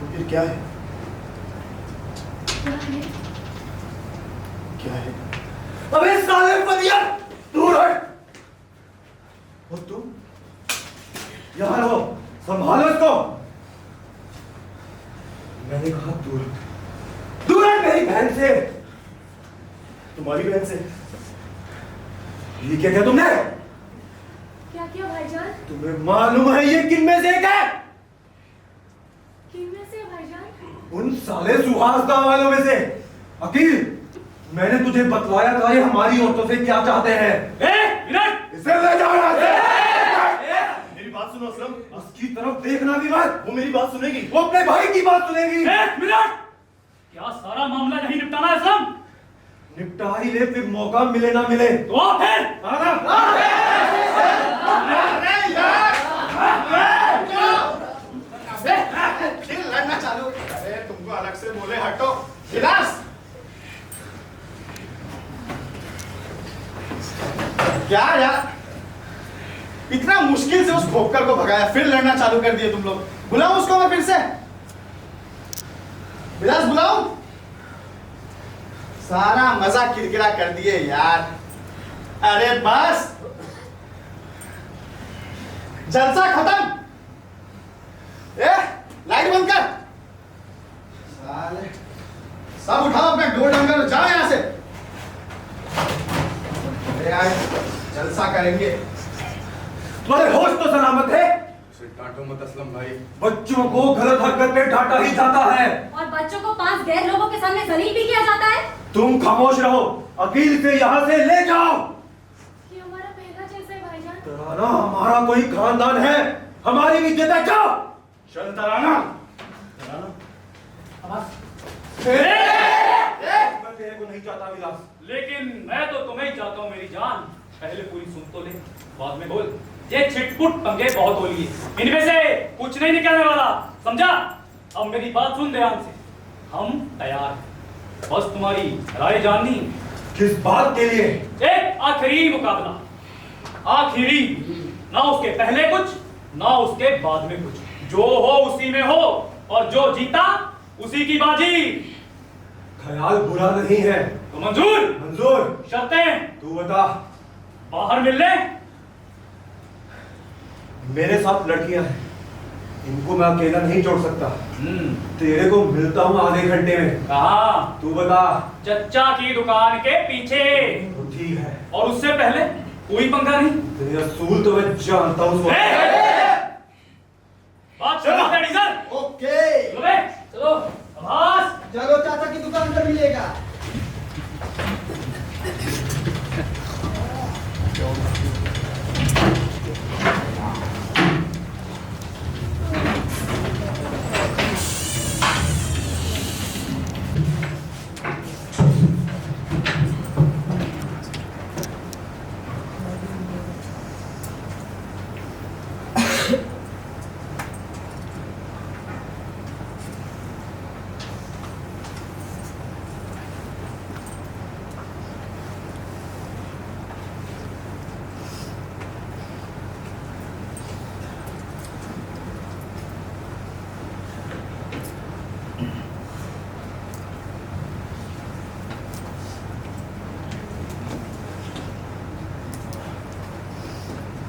S8: फिर क्या है?
S6: क्या है?
S8: क्या है?
S9: अबे साले बदिया, दूर हट। और तुम यहाँ रहो, संभालो इसको। मैंने कहा दूर दूर हट मेरी बहन से।
S8: तुम्हारी बहन से?
S9: ये क्या किया तुमने?
S6: क्या किया भाईजान?
S9: तुम्हें मालूम है ये किन में से एक है?
S6: किन में से भाईजान?
S9: उन साले सुहास गांव वालों में से। अकील, मैंने तुझे बतलाया था ये हमारी औरतों से क्या चाहते हैं। इसे ले जाओ यहाँ से।
S8: मेरी बात सुनो असलम।
S9: उसकी तरफ देखना भी मत।
S8: वो मेरी बात सुनेगी।
S9: वो अपने भाई की बात सुनेगी।
S2: क्या सारा मामला नहीं निपटाना है असलम?
S9: निपटा ही ले, फिर मौका मिले ना मिले
S2: तो आप फिर
S11: लड़ना चालू। अरे तुमको अलग से बोले हटो। विलास, क्या यार, इतना मुश्किल से उस खोपकर को भगाया, फिर लड़ना चालू कर दिए तुम लोग। बुलाऊं उसको मैं फिर से? विलास बुलाऊं? सारा मजा किरकिरा कर दिए यार। अरे बस, जलसा खत्म। लाइट बंद कर। साले सब उठाओ अपने डोर डंगर, जाओ यहां से। अरे यार, जलसा करेंगे।
S9: तुम्हारे होश तो सलामत है?
S10: डांटो मत असलम भाई।
S9: बच्चों को गलत हरकत पे डांटा ही जाता है
S7: और बच्चों को 5 गैर लोगों के सामने जलील भी किया जाता है।
S9: तुम खामोश रहो। अकील से यहाँ से ले जाओ।
S6: ये हमारा पहला जैसा है भाईजान।
S9: तराना हमारा कोई खानदान है, हमारी भी इज्जत है। जाओ चल तराना। मैं तेरे को नहीं चाहता विलास।
S2: लेकिन मैं तो तुम्हें ही चाहता हूँ मेरी जान। पहले पूरी सुन तो ले, बाद में बोल। ये छिटपुट पंगे बहुत हो लिए, इनमें से कुछ नहीं निकलने वाला, समझा? अब मेरी बात सुन ध्यान से। हम तैयार हैं, बस तुम्हारी राय जाननी।
S9: किस बात के लिए?
S2: एक आखिरी मुकाबला, आखिरी, ना उसके पहले कुछ ना उसके बाद में कुछ, जो हो उसी में हो, और जो जीता उसी की बाजी।
S9: ख्याल बुरा नहीं है
S2: तो मंजूर?
S9: मंजूर।
S2: शर्तें
S9: तू बता।
S2: बाहर मिल ले।
S9: मेरे साथ लड़कियां हैं, इनको मैं अकेला नहीं छोड़ सकता। तेरे को मिलता हूँ आधे घंटे में।
S2: कहाँ?
S9: तू बता।
S2: चच्चा की दुकान के पीछे।
S9: तो ठीक है।
S2: और उससे पहले कोई पंगा नहीं।
S9: तेरे असूल तो मैं जानता हूँ।
S2: बात चलो डीजल।
S11: ओके,
S2: चलो आवाज।
S11: चलो चाचा की दुकान पर मिलेगा।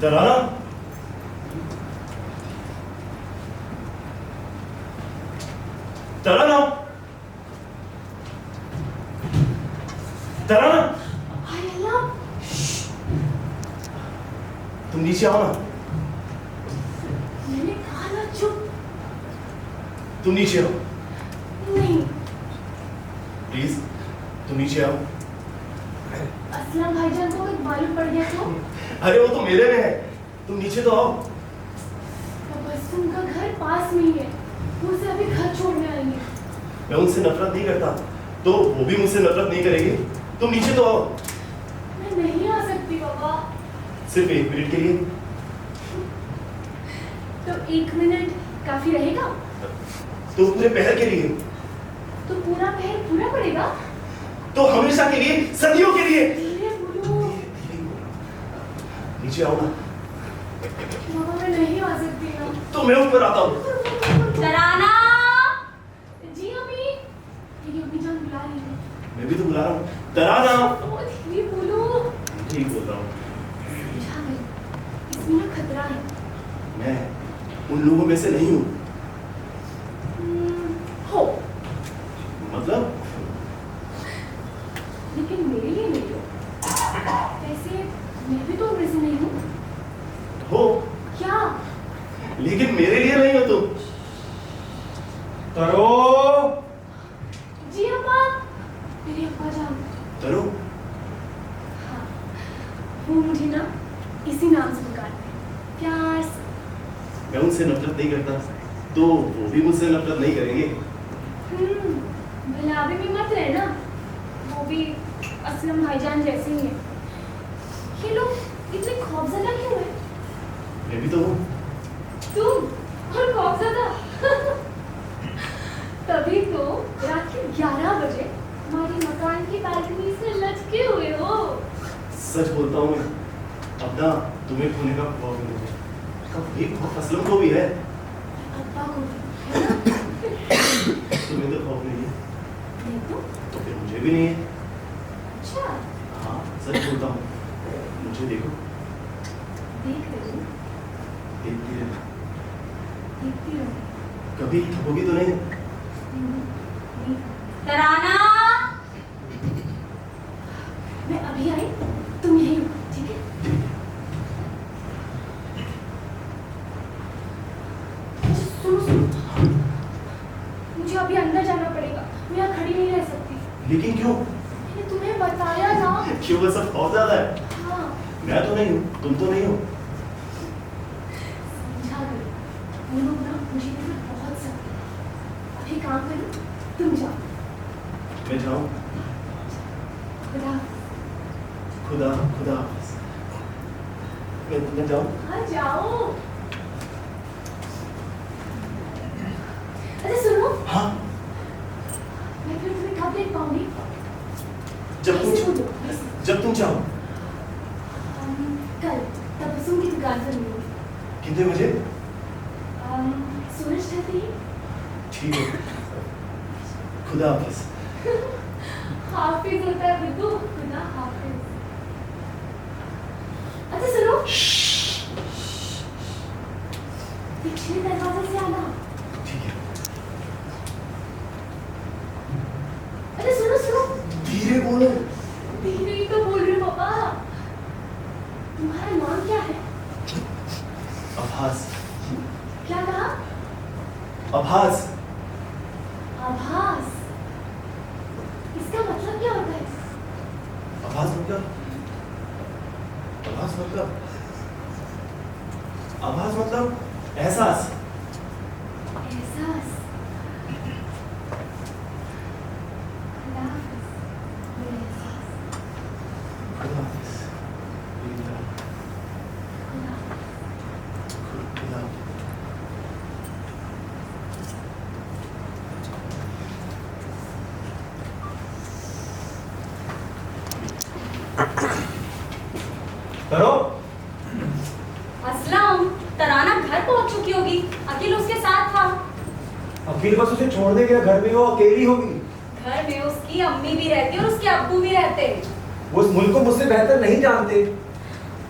S8: तराना, तराना, तराना,
S6: हाय अल्लाह,
S8: तुम नीचे आओ ना।
S6: मैंने कहा ना चुप।
S8: तुम नीचे आओ
S6: नहीं,
S8: प्लीज, तुम नीचे आओ।
S6: असलम भाईजान को कुछ मालूम पड़ गया तो?
S8: अरे वो तो मेरे में है, तुम नीचे तो आओ।
S6: तबस्सुम का घर पास में ही है, वो उसे अभी घर छोड़ने आई है।
S8: मैं उनसे नफरत नहीं करता, तो वो भी मुझसे नफरत नहीं करेगी। तुम नीचे तो आओ।
S6: मैं नहीं आ सकती बाबा।
S8: सिर्फ 1 मिनट के लिए।
S6: तो 1 मिनट काफी रहेगा?
S8: तो पूरे पहर के लिए।
S6: तो पूरा पहर पूरा पड़ेगा?
S8: तो हमेशा के लिए, सदियों के लिए।
S6: धीरे बोलो।
S8: नीचे आओ ना।
S6: बाबा मैं नहीं आ सकती ना।
S8: तो मैं ऊपर आता हूँ।
S7: तराना,
S6: जी अम्मी, मेरी अम्मी जान बुला रही है।
S8: मैं भी तो बुला रहा हूँ। तराना।
S6: ओ धीरे बोलो।
S8: ठीक बोल रहा हूँ।
S6: समझा गई, इसमें ना खतरा है।
S8: मैं उन लोगों में से नहीं हूँ।
S6: हो,
S8: मतलब?
S6: लेकिन मेरे लिए नहीं हो। वैसे मैं भी तो उनमें से नहीं हूँ।
S8: हो,
S6: क्या?
S8: लेकिन मेरे लिए नहीं हो तुम।
S9: तरो,
S6: जी अब्बा, मेरे अब्बा जान।
S8: तरो,
S6: हाँ, वो मुझे ना इसी नाम से पुकारते हैं, प्यार से।
S8: मैं उनसे नफरत नहीं करता, तो वो भी मुझसे नफरत नहीं करेंगे।
S6: भला भी मत रहना, वो भी असलम भाईजान जैसे ही है। ये लोग इतने खौफजदा क्यों हैं?
S8: मैं भी तो हूँ।
S6: तुम और खौफजदा? तभी तो रात के 11 बजे हमारी मकान की बालकनी से लटके हुए हो।
S8: सच बोलता हूँ मैं, अब ना तुम्हें खोने का खौफ नहीं है। कब एक खौफ असलम को भी है।
S6: अब्बा को भी, है ना?
S8: तुम्हें तो खौफ नहीं है,
S6: देखो,
S8: तो फिर मुझे भी नहीं है।
S6: अच्छा,
S8: हाँ, सच बोलता हूँ। मुझे देखो।
S6: देख रही हूँ,
S8: देखती रहो।
S6: देखती रहो।
S8: कभी थकोगी तो नहीं?
S6: नहीं।
S7: तराना,
S6: मैं अभी आई, तुम यहीं हो, ठीक है? अच्छा, सुनो सुनो, मुझे अभी अंदर जाना पड़ेगा, मैं यहाँ खड़ी नहीं रह सकती।
S8: लेकिन क्यों?
S6: मैंने तुम्हें बताया ना।
S8: क्यों, वो सब बहुत ज्यादा है।
S6: हाँ,
S8: मैं तो नहीं हूँ, तुम तो नहीं हो।
S6: समझा गई, वो लोग ना मुझे लेकर बहुत सकते हैं। अभी काम करो, तुम जाओ।
S8: मैं जाऊँ?
S6: खुदा,
S8: खुदा, खुदा हाफिज। मैं जाऊँ?
S6: हाँ जाओ। अच्छा सुनो,
S8: हाँ,
S6: मैं फिर तुम्हें कब देख पाऊंगी?
S8: जब
S6: ऐसे
S8: तुम
S6: बोलो, ऐसे।
S8: जब तुम चाहो।
S6: कल तबस्सुम की दुकान पर मिलूंगी।
S8: कितने बजे?
S6: सूरज ढलते ही।
S8: ठीक है। खुदा हाफिज।
S6: हाफिज होता है बिल्कुल, खुदा हाफिज। अच्छा सुनो, पिछले दरवाजे से आना।
S8: ठीक है।
S6: अच्छा सुनो सुनो,
S8: धीरे बोलो।
S6: धीरे ही तो बोल रही हूँ पापा। तुम्हारा नाम क्या है?
S8: आभास।
S6: क्या कहा?
S8: आभास।
S6: आभास। इसका मतलब क्या होता है?
S8: आभास मतलब? आभास मतलब? आभास मतलब एहसास।
S6: एहसास। खुदा हाफिज, मेरा एहसास।
S8: खुदा हाफिज। मेरी तरह।
S6: खुदा हाफिज।
S8: खुदा हाफिज।
S9: तरो,
S7: असलम, तराना घर पहुंच चुकी होगी, अकेले उसके साथ था।
S9: अखिल बस उसे छोड़ने गया, घर में वो अकेली होगी।
S7: घर में उसकी अम्मी भी रहती है और उसके अब्बू भी रहते हैं।
S9: वो इस मुल्क को मुझसे बेहतर नहीं जानते।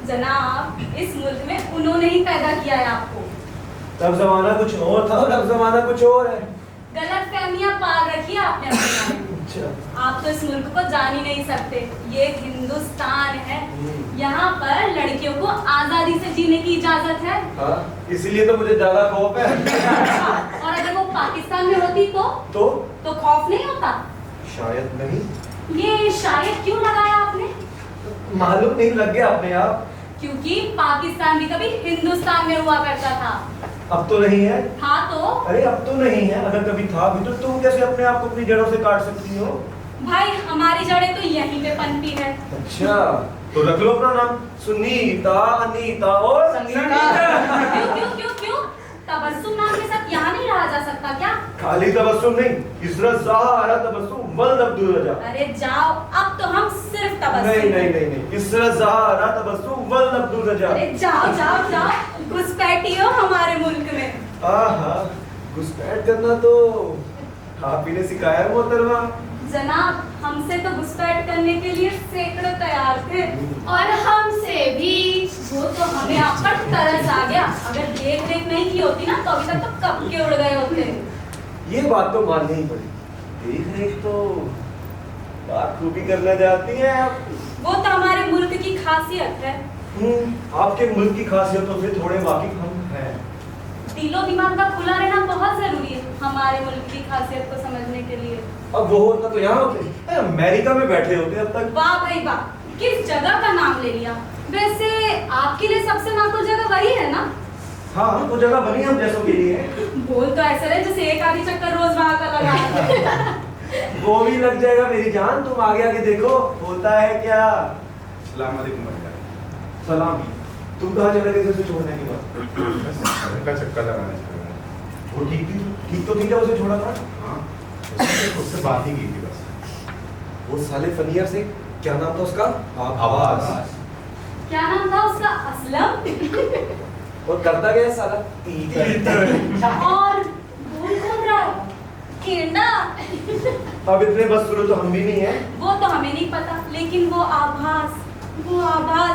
S7: जनाब, इस मुल्क में उन्होंने ही पैदा किया है आपको।
S9: तब जमाना कुछ और था और अब जमाना कुछ और है।
S7: गलत फहमियां पाल रखी है आपने अपने बारे में। आप तो इस मुल्क को जान ही नहीं सकते। ये हिंदुस्तान है, यहाँ पर लड़कियों को आजादी से जीने की इजाजत है।
S9: इसीलिए तो मुझे ज्यादा खौफ है।
S7: और अगर वो पाकिस्तान में होती तो खौफ नहीं होता?
S9: शायद नहीं।
S7: ये शायद क्यों लगाया आपने?
S9: मालूम नहीं, लग गया अपने आप।
S7: क्योंकि पाकिस्तान भी कभी हिंदुस्तान में हुआ करता था।
S9: अब तो नहीं है।
S7: हाँ तो?
S9: अरे अब तो नहीं है, अगर कभी था भी तो तुम कैसे अपने आप को अपनी जड़ों से काट सकती हो?
S7: भाई हमारी जड़ें तो यहीं पे पनपी है।
S9: अच्छा, तो रख लो अपना नाम, सुनीता, अनीता और संगीता।
S7: क्यों क्यों क्यों क्यों? तबस्सुम नाम के साथ यहाँ नहीं रहा जा सकता क्या?
S9: खाली तबस्सुम नहीं, इजरत ज़हारा तबस्सुम वल्द अब्दुल रजा।
S7: अरे जाओ, अब तो हम सिर्फ तबस्सुम।
S9: नहीं नहीं नहीं नहीं, इजरत ज़हारा तबस्सुम वल्द अब्दुल रजा।
S7: अरे जाओ जाओ जाओ, घुसपैठी हो हमारे मुल्क में।
S9: आहा, घुसपैठ करना तो आप ही ने सिखाया है मोहतरमा।
S7: जनाब, हमसे तो घुसपैठ करने के लिए सैकड़ों तैयार थे।
S6: और हमसे भी।
S7: वो तो हमें आप पर तरस आ गया। अगर देख रेख नहीं की होती ना तो अभी तक तो कब के उड़ गए होते।
S9: ये बात तो माननी ही पड़ी। देख रेख तो बात खूबी करना चाहती हैं आप।
S7: वो तो हमारे मुल्क की खासियत है।
S9: आपके मुल्क की खासियतों से थोड़े वाकिफ हम हैं।
S7: दिलो दिमाग का खुला रहना बहुत जरूरी है हमारे मुल्क की खासियत को समझने के लिए।
S9: अब वो होता तो यहाँ होते, अमेरिका में बैठे होते अब तक।
S7: वाह भाई वाह, किस जगह का नाम ले लिया। वैसे आपके लिए सबसे माकूल जगह वही है ना?
S9: हाँ, वो जगह बनी हम जैसों के लिए।
S7: बोल तो ऐसे रहे जैसे एक आधी चक्कर रोज वहां का लगा।
S9: वो भी लग जाएगा मेरी जान, तुम आगे आगे देखो होता है क्या।
S10: सलाम अलैकुम भाई।
S9: सलाम। तुम कहाँ चले गए उसे छोड़ने के बाद?
S10: का चक्कर लगाने चला गया।
S9: वो ठीक तो थी जब उसे छोड़ा था।
S10: हाँ, उससे बात ही की थी बस।
S9: वो साले फनियर से क्या नाम था उसका?
S10: आवाज।
S7: क्या नाम था उसका? असलम।
S9: और करता गया साला
S7: और बोल कौन रहा है? केंडा।
S9: अब इतने बस सुनो तो हम भी नहीं है।
S7: वो तो हमें नहीं पता, लेकिन वो आभास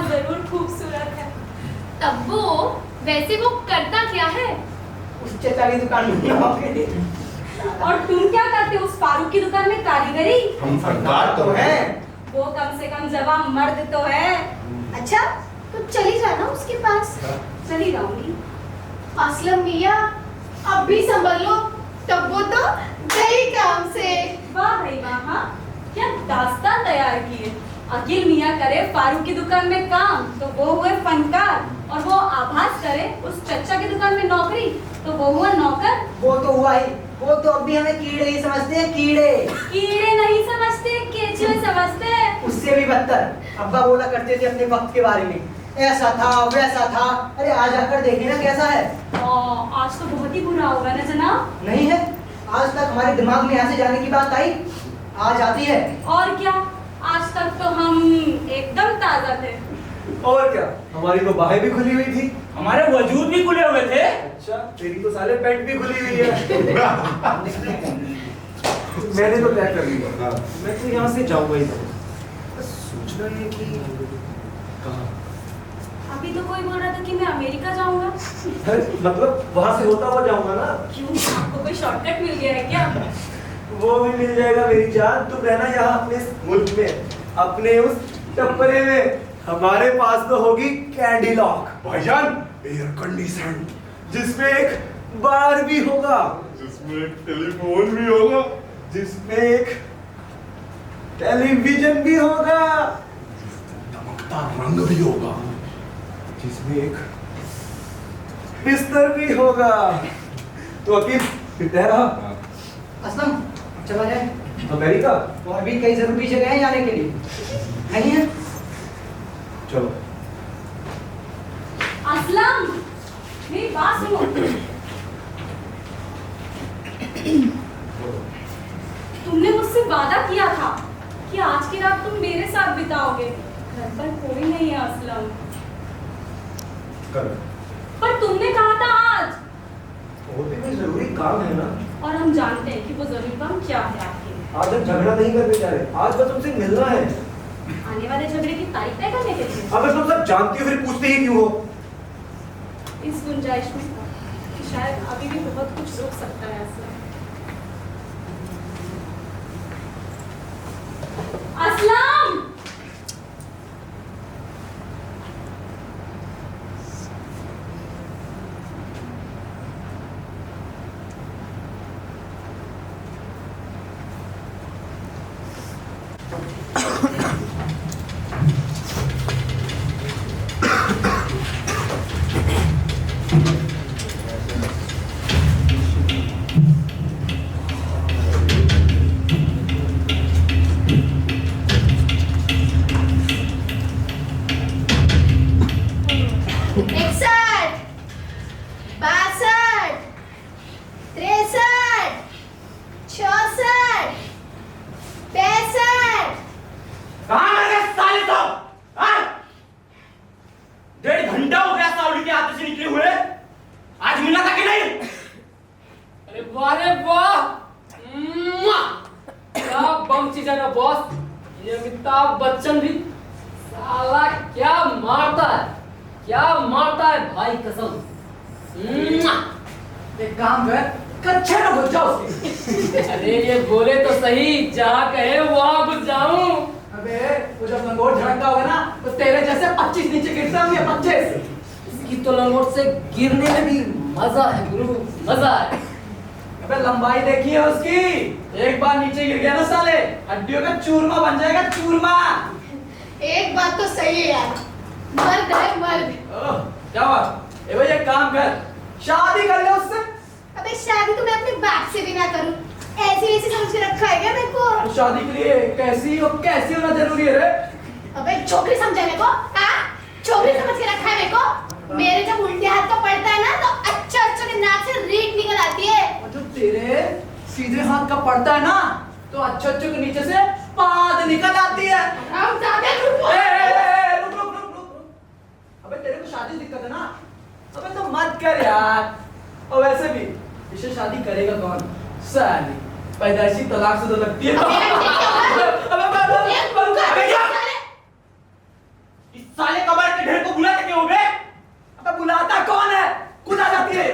S7: जरूर खूबसूरत है।
S6: तब्बू, वैसे वो करता क्या है?
S4: उस चचा की दुकान में
S7: और तुम क्या करते हो उस फारूक की दुकान में कारीगरी?
S10: हम फनकार तो हैं।
S7: वो कम से कम जवान मर्द तो है।
S6: अच्छा, तो चली जाना उसके पास।
S7: चली जाऊंगी।
S6: असलम मियाँ, अब भी संभल लो, तब्बू तो गई काम से।
S7: वाह भाई वाह, हाँ क्या दास्तान तैयार की है। अकील मियाँ करे फारूक की दुकान में काम तो वो हुए फनकार, और वो आभास करे उस चच्चा की दुकान में नौकरी तो वो हुआ नौकर।
S4: वो तो हुआ ही, वो तो अब भी हमें कीड़े ही समझते हैं, कीड़े।
S7: कीड़े नहीं समझते, केचुए समझते हैं।
S4: उससे भी बदतर। अब्बा बोला करते थे अपने वक्त के बारे में, ऐसा था वैसा था। अरे आज आकर देखिए ना कैसा है।
S7: आज तो बहुत ही बुरा होगा ना जनाब?
S4: नहीं है, आज तक हमारे दिमाग में यहाँ से जाने की बात आई, आज आती है।
S7: और क्या, आज तक तो हम एकदम ताजा थे।
S9: और क्या, हमारी तो बाहें भी खुली हुई थी।
S2: हमारे वजूद भी खुले हुए थे।
S9: अच्छा, तेरी तो साले पैंट भी खुली हुई है। मैंने तो तय कर लिया, मैं तो यहाँ से जाऊंगा ही। सोचना है कि कहाँ।
S7: अभी तो कोई बोल रहा था कि मैं अमेरिका जाऊंगा।
S9: मतलब वहां से होता हुआ जाऊंगा ना।
S7: क्यों, आपको कोई शॉर्टकट मिल गया है क्या?
S9: वो भी मिल जाएगा मेरी जान, तुम रहना यहाँ अपने मुल्क में, अपने उस टप्परे में। हमारे पास तो होगी कैंडी लॉक
S10: भाईजान, एयर कंडीशन,
S9: जिसमें एक बार भी होगा,
S10: जिसमें एक टेलीफोन भी होगा,
S9: जिसमें एक टेलीविजन भी होगा,
S10: चमकता रंग भी होगा,
S9: जिसमें एक बिस्तर भी होगा। तो अकील फिर तय रहा।
S4: असलम चला जाए
S9: अमेरिका
S4: और भी कई जरूरी जगह हैं जाने के लिए, नहीं है?
S9: चलो।
S7: असलम, मेरी बात सुनो। तुमने मुझसे वादा किया था कि आज की रात तुम मेरे साथ बिताओगे। घर पर कोई नहीं है असलम।
S9: कर।
S7: पर तुमने कहा था आज।
S9: और भी कोई जरूरी काम है ना।
S7: और हम जानते हैं कि वो जरूरी काम क्या है आपके।
S9: आज हम झगड़ा नहीं करने जा रहे, आज बस तुमसे मिलना है।
S7: आने वाले झगड़े की तारीख तय करने के लिए।
S9: अगर तुम सब जानती हो फिर पूछते ही क्यों हो?
S7: इस गुंजाइश में कि शायद अभी भी बहुत कुछ रोक सकता है असलम। असलम
S4: लंबाई देखिए उसकी, एक बार नीचे गिर गया ना साले हड्डियों का चूरमा बन जाएगा चूरमा।
S6: एक बात तो सही है यार, मर्द है मर्द।
S4: क्या बात? ए भाई एक काम कर, शादी कर ले उससे।
S6: अबे शादी तो मैं अपने बाप से भी ना करूं, ऐसी समझ के रखा है क्या मेरे को?
S4: शादी के लिए कैसी होना जरूरी है रे?
S6: अबे छोकरी समझने को, हाँ? छोकरी समझ के रखा है मेरे को। मेरे जब उल्टे हाथ का पड़ता है ना तो अच्छा के नाक से रीट निकल आती है।
S4: और जो तेरे सीधे हाथ का पड़ता है ना तो अच्छा के नीचे से पाद निकल आती है। अबे तेरे को शादी दिक्कत है ना? अबे तो मत कर यार। और वैसे भी इसे शादी करेगा कौन? साली पैदाइशी तलाक से तो लगती है।
S5: इस साले कबाड़ के ढेर को बुलाते क्यों बे?
S4: अबे बुलाता कौन है? खुद आ जाती है।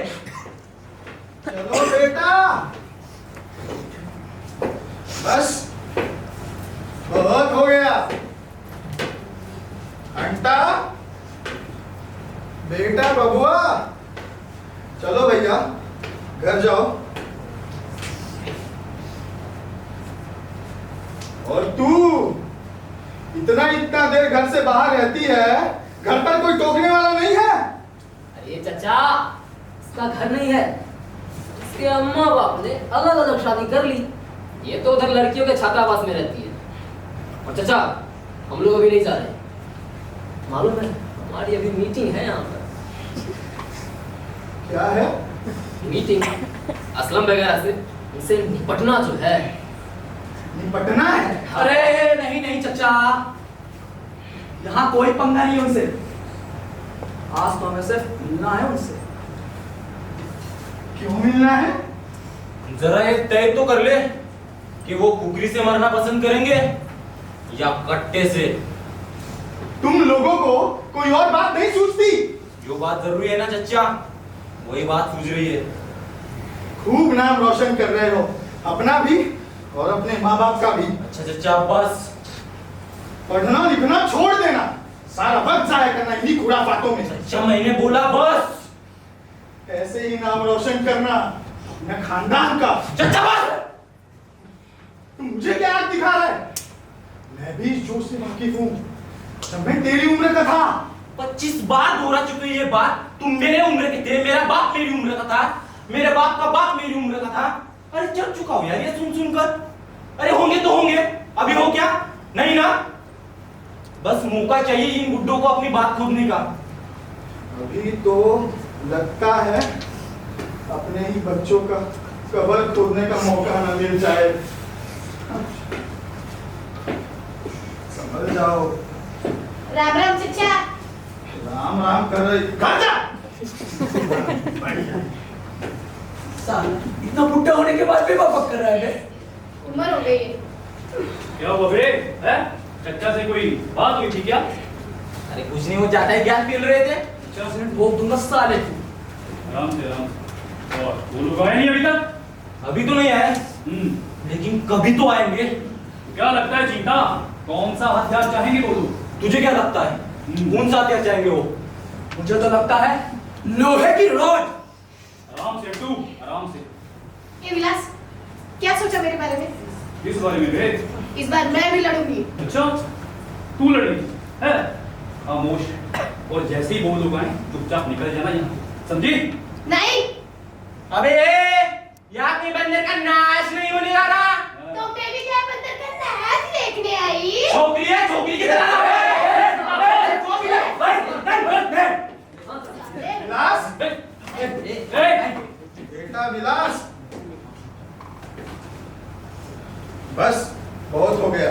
S11: चलो बेटा, बस बहुत हो गया। घंटा बेटा बबुआ, चलो भैया घर जाओ। और तू इतना देर घर से बाहर रहती है, घर पर कोई टोकने वाला नहीं है?
S12: अरे चचा, इसका घर नहीं है, इसके अम्मा बाप ने अलग अलग शादी कर ली। ये तो उधर लड़कियों के छात्रावास में रहती है। और चचा, हम लोग अभी नहीं जा रहे, मालूम है हमारी अभी मीटिंग है यहाँ पर।
S11: क्या है?
S12: मीटिंग असलम वगैरह से उनसे निपटना जो है।
S11: निपटना है?
S4: अरे नहीं चचा, यहाँ कोई पंगा नहीं है उनसे। आज तो हमें सिर्फ मिलना है उनसे।
S11: क्यों मिलना है?
S5: जरा ये तय तो कर ले कि वो कुकरी से मरना पसंद करेंगे या कट्टे से।
S11: तुम लोगों को कोई और बात नहीं सूझती?
S5: जो बात जरूरी है ना चचा, वही बात सूझ रही है।
S11: खूब नाम रोशन कर रहे हो, अपना भी और अपने माँ बाप का भी।
S5: अच्छा चचा, बस
S11: पढ़ना लिखना छोड़ देना, सारा वक्त जाया करना इन्हीं खुराफातों में।
S5: अच्छा मैंने बोला बस।
S11: ऐसे ही नाम रोशन करना अपने खानदान का।
S5: चचा बस।
S11: तुम मुझे क्या आग दिखा रहा है? मैं भी इस जोश से वाकिफ हूँ। जब मैं तेरी उम्र का था
S5: 25 बार दोहरा चुके ये बात। तुम मेरे उम्र के थे, मेरा बाप मेरी उम्र का था, मेरे बाप का बाप मेरी उम्र का था। अरे चल चुका हूं यार ये सुन सुनकर। अरे होंगे तो होंगे, अभी हो क्या? नहीं ना? बस मौका चाहिए इन गुड्डों को अपनी बात खोदने का।
S11: अभी तो लगता है अपने ही बच्चों का कब्र खोदने का मौका न मिल जाए। समझ जाओ।
S6: राम राम चचा।
S11: राम राम कर रही, घर जा।
S4: इतना बुढ़ा होने के बाद भी बकबक कर रहा है।
S6: उम्र हो गई है।
S2: क्या हुआ बे? हैं? चचा से कोई बात हुई थी क्या?
S5: अरे कुछ नहीं, वो जाता है ज्ञान पील रहे थे।
S4: 50 मिनट भोग दूंगा साले तू।
S2: आराम से आराम से। और वो लोग आए नहीं अभी तक?
S5: अभी तो नहीं आए, लेकिन कभी तो आएंगे।
S2: क्या लगता है चीता, कौन सा हथियार चाहेंगे बोलो?
S4: तुझे क्या लगता है कौन सा हथियार चाहेंगे वो? मुझे तो लगता है लोहे की रॉड।
S2: आराम से तू, आराम से।
S6: ये विलास, क्या सोचा मेरे बारे में?
S2: इस बारे में वे?
S6: इस बार मैं भी लड़ूंगी।
S2: अच्छा, तू लड़ेगी? है? खामोश। और जैसे ही बोल उगाएं, चुपचाप निकल जाना यहाँ, समझी?
S6: नहीं।
S5: अबे यहाँ पे बंदर का नाच नहीं होने वाला।
S6: तो मैं भी क्या बंदर का नाच देखने आई?
S5: छोकरी है, छोकरी की तरह है।
S11: विलास, बेटा विलास, बस बहुत हो गया।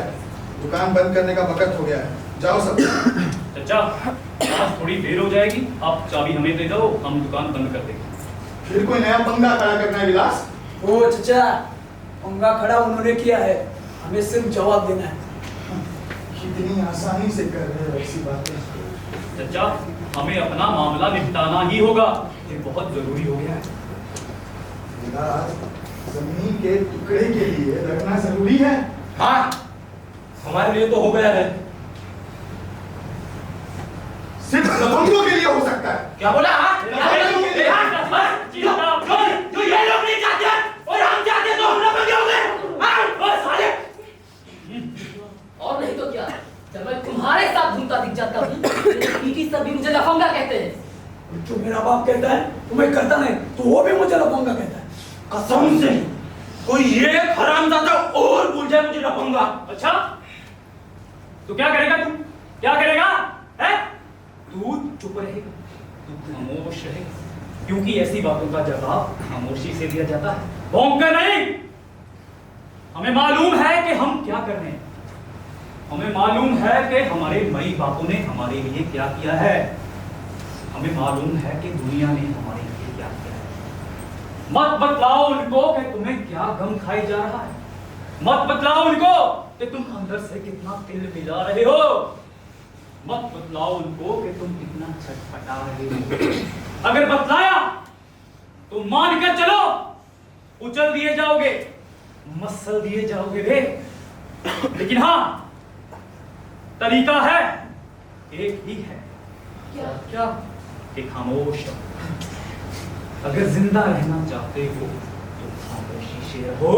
S11: दुकान बंद करने का वक्त हो गया है, जाओ सब।
S2: चाचा, आज थोड़ी देर हो जाएगी, आप चाबी हमें दे दो, हम दुकान बंद कर देंगे।
S11: फिर कोई नया पंगा खड़ा करना है विलास?
S4: ओ चचा, पंगा खड़ा उन्होंने किया है, हमें सिर्फ जवाब देना है।
S11: कितनी आसानी से कर रहे हो ऐसी बातें।
S2: चाचा, हमें अपना मामला निपटाना ही होगा, ये बहुत जरूरी हो गया है।
S11: विलास, जमीन के टुकड़े के लिए रखना जरूरी है।
S5: हाँ, हमारे लिए तो हो गया है।
S11: सिर्फ लफंगों के लिए हो सकता है।
S5: क्या बोला? हाँ?
S11: लफंगों के लिए।
S5: जो ये लोग नहीं चाहते और हम चाहते तो हम लफंगे हो गए। हाँ? बस साले।
S12: और नहीं तो क्या, जब मैं तुम्हारे साथ घूमता दिख जाता हूँ, पीटी सब भी मुझे लफंगा कहते हैं।
S4: जो मेरा बाप कहता है तो मैं करता नहीं, तो वो भी मुझे लफंगा कहता है।
S5: कसम से कोई ये हरामजादा और भूल जाए मुझे लफंगा।
S2: अच्छा, तो क्या करेगा तू? क्या करेगा? है? तू चुप रहेगा, तू खामोश रहेगा, क्योंकि ऐसी बातों का जवाब खामोशी से दिया जाता है, भौंककर नहीं। हमें मालूम है कि हम क्या कर रहे हैं, हमें मालूम है कि हमारे मई बापों ने हमारे लिए क्या किया है, हमें मालूम है कि दुनिया ने हमारे लिए क्या किया है। मत बतलाओ उनको कि तुम्हें क्या गम खाई जा रहा है, मत बतलाओ उनको कि तुम अंदर से कितना तिल मिला रहे हो, मत बतलाओ उनको कि तुम कितना छटपटा रहे हो। अगर बतलाया तो मान कर चलो, उछल दिए जाओगे, मसल दिए जाओगे रे। लेकिन हाँ, तरीका है, एक ही है।
S6: क्या?
S2: क्या? कि खामोश रहो। अगर जिंदा रहना चाहते हो तो खामोशी से रहो,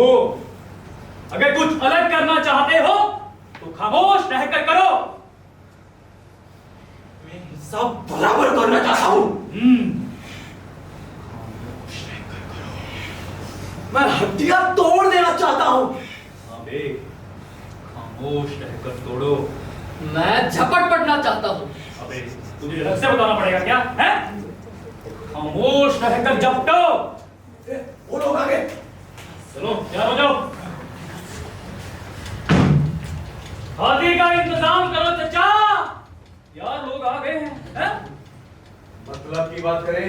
S2: अगर कुछ अलग करना चाहते हो तो खामोश रहकर करो।
S5: मैं सब बराबर करना चाहता हूँ।
S2: खामोश रहकर करो।
S4: मैं हड्डियां तोड़ देना चाहता हूँ।
S2: अबे खामोश रहकर तोड़ो।
S12: मैं झपट पड़ना चाहता हूँ।
S2: अबे तुझे अलग से बताना पड़ेगा क्या है? खामोश रहकर झपटो।
S4: वो लोग आ गए।
S2: चलो तैयार हो जाओ, हाथी का इंतजाम करो चचा, यार लोग आ गए हैं।
S9: मतलब की बात करें,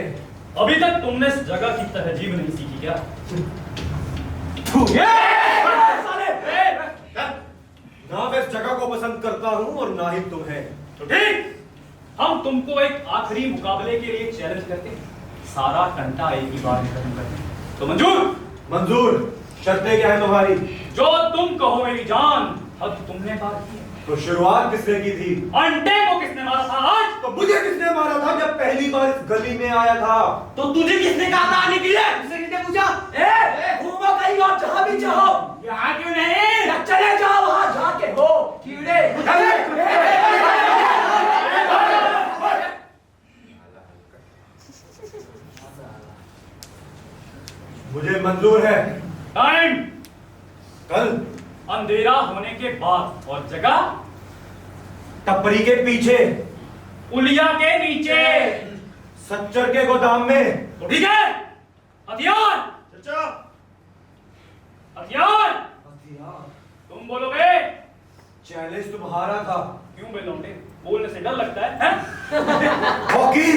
S2: अभी तक तुमने इस जगह की तहजीब नहीं सीखी क्या?
S9: ना मैं इस जगह को पसंद करता हूँ और ना ही तुम्हें।
S2: तो ठीक, हम तुमको एक आखिरी मुकाबले के लिए चैलेंज करते हैं, सारा टंटा एक ही बार में खत्म करते हैं। तो मंजूर?
S9: मंजूर। शर्तें क्या है तुम्हारी?
S2: जो तुम कहो मेरी जान, हद तुमने पार की है।
S9: तो शुरुआत किसने की थी?
S2: अंडे को किसने मारा था आज?
S9: तो मुझे किसने मारा था जब पहली बार इस गली में आया था?
S5: तो तुझे किसने कहा था आने के लिए?
S4: किसने पूछा? घूमो कहीं और जहाँ भी चाहो।
S5: यहाँ क्यों नहीं?
S4: या चले जाओ वहाँ जाके हो कीड़े।
S9: मुझे मंजूर है।
S2: टाइम
S9: कल
S2: अंधेरा होने के बाद और जगह
S9: टपरी के पीछे,
S2: पुलिया के नीचे,
S9: सच्चर के गोदाम में।
S2: तो ठीक है, हथियार
S11: चचा,
S2: हथियार तुम बोलोगे।
S9: चैलेंज तुम्हारा था।
S2: क्यों बे लौंडे, बोलने से डर लगता है?
S9: हॉकी,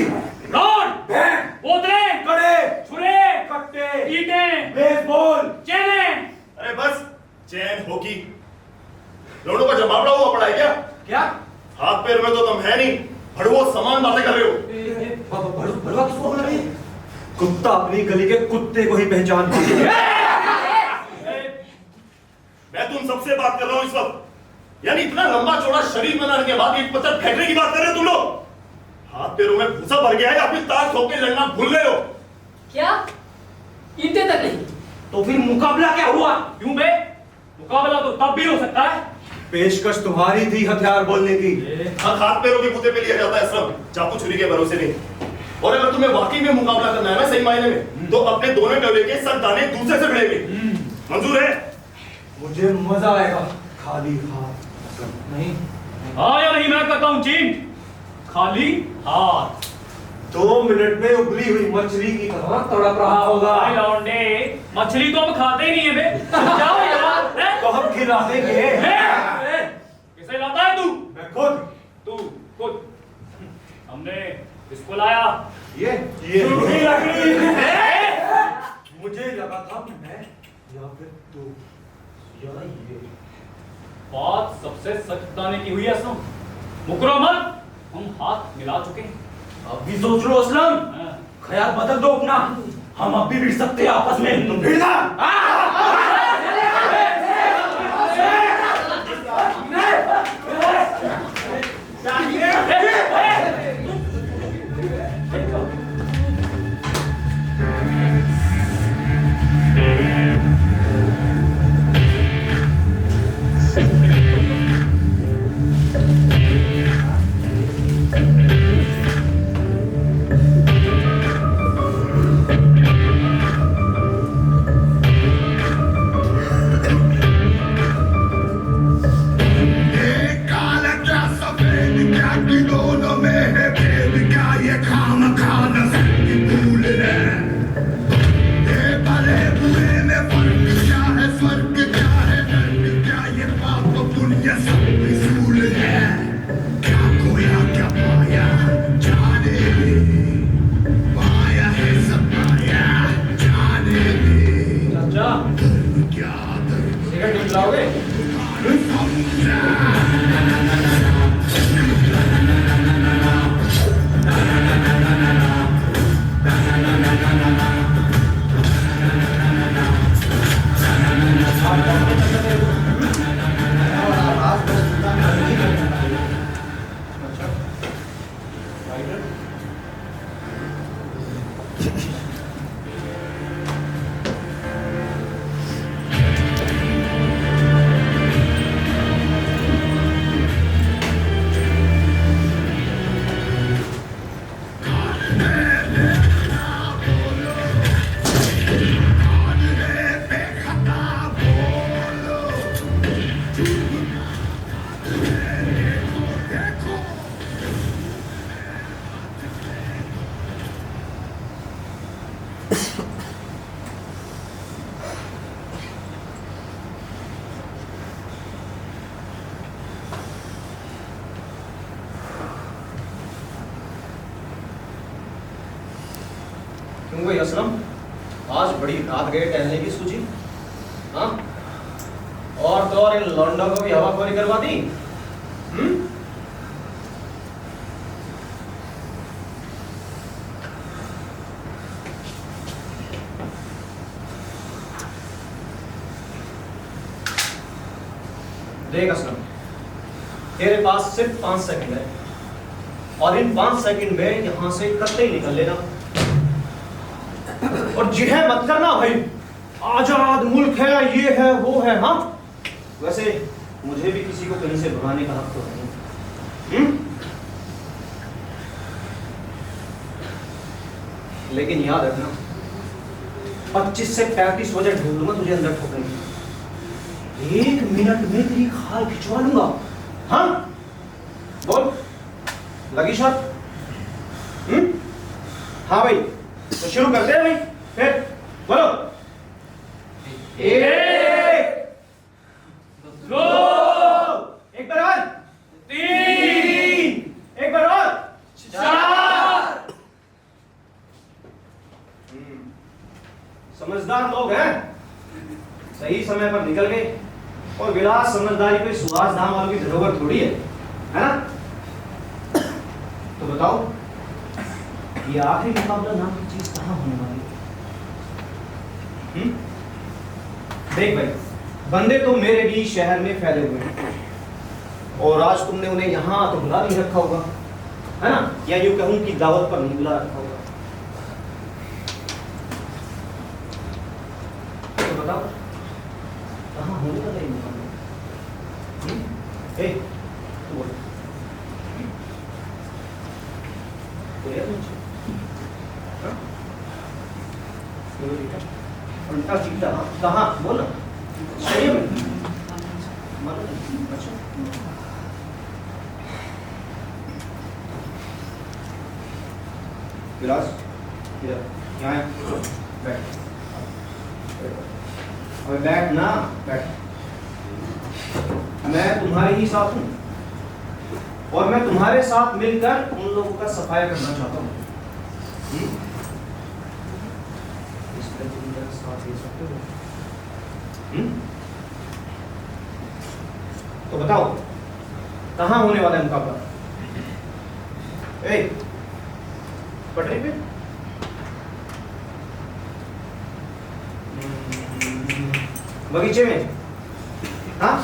S2: रॉड,
S9: बैट,
S2: बोतले,
S9: कड़े,
S2: छुरे,
S9: कट्टे,
S2: ईंटें,
S9: बेसबॉल,
S2: चेने।
S8: अरे बस, चैन हॉकी लोगों का जमावड़ा हुआ पड़ा है क्या?
S5: क्या?
S8: हाथ पैर में तो तुम है नहीं, भड़वो समान बातें कर रहे हो।
S4: भड़वा किसको बोल रही है?
S9: कुत्ता अपनी गली के कुत्ते को ही पहचानता है।
S8: मैं तुम सबसे बात कर रहा हूं इस वक्त। यानी इतना लंबा चौड़ा शरीर बनाने के बाद एक पत्थर फेंकने की बात कर रहे हो तुम लोग? हाथ पैरों में भूसा भर गया है या फिर तार ठोक के लड़ना भूल गए हो?
S12: क्या इतने तक नहीं?
S5: तो फिर मुकाबला क्या हुआ?
S2: क्यों बे? मुकाबला तो तब भी हो सकता है।
S9: पेशकश तुम्हारी थी हथियार बोलने की।
S8: हाथ पैरों के बूते पे लिया जाता है सब, चाकू छुरी के भरोसे नहीं। और अगर तुम्हें वाकई में मुकाबला करना है ना सही मायने में, तो अपने दोनों टोले के सब दाने दूसरे से भिड़ेंगे। मंजूर है?
S9: मुझे मजा आएगा खाली हाथ।
S2: नहीं हाँ या नहीं मैं करता हूं चीन खाली हाथ।
S9: 2 मिनट में उबली हुई मछली की तरह तड़प रहा होगा।
S2: भाई लौंडे मछली तो हम खाते ही नहीं है बे। जाओ यार हैं?
S9: तो हम खिला देंगे।
S2: किसे लाता है तू?
S9: मैं खुद।
S2: तू खुद? हमने किसको लाया?
S9: ये
S2: झूठी लकड़ी है।
S9: मुझे लगा था मैं या फिर तू या ये।
S2: बात सबसे सच बताने की हुई है असलम। मुकरो मत, हम हाथ मिला चुके हैं।
S5: अब भी सोच लो असलम, ख्याल बदल दो अपना। हम अब भी भिड़ सकते हैं आपस में। तुम भिड़ना।
S1: क्यों भाई असलम, आज बड़ी रात गए टहलने की सूझी? हाँ, और तो और इन लौंडों को भी हवाखोरी करवा दी। देख असलम, तेरे पास सिर्फ 5 सेकंड है और इन 5 सेकंड में यहां से कतई निकल लेना और जिन्हें मत करना भाई। आजाद मुल्क है, ये है वो है। हाँ, वैसे मुझे भी किसी को कहीं से भगाने का हक तो नहीं। लेकिन याद रखना, 25 से 35 वजह ढूंढ लूंगा तुझे अंदर ठोकने की। 1 मिनट में तेरी खाल खिंचवा लूंगा। हाँ बोल, लगी शर्त? हाँ भाई, तो शुरू करते हैं भाई। फिर बोलो। 1 2 एक बार और 3 एक बार और 4। समझदार लोग हैं, सही समय पर निकल गए। और विलास समझदारी कोई सुहास धाम वालों की धरोहर थोड़ी है ना? तो बताओ, ये आखिरी मुकाबला नाम की चीज कहां होने वाली है? देख भाई, बंदे तो मेरे भी शहर में फैले हुए हैं, और आज तुमने उन्हें यहाँ तो बुला नहीं रखा होगा, है ना? या यूं कहूं कि दावत पर नहीं बुला रखा होगा। तो बताओ कहाँ होने वाला है मुकाबला? ए तू बोल। तो यार मुझे हाँ? बोलो बेटा, उल्टा सीधा कहाँ बोल ना, सही में मानो नहीं। अच्छा विलास इधर यहाँ है, बैठ। अबे बैठ ना, बैठ। मैं तुम्हारे ही साथ हूँ और मैं तुम्हारे साथ मिलकर उन लोगों का सफाया करना चाहता हूँ। इस तरह तुम मेरा साथ दे सकते हो? तो बताओ कहाँ होने वाला है मुकाबला? ए पटरी पे? बगीचे में? हाँ?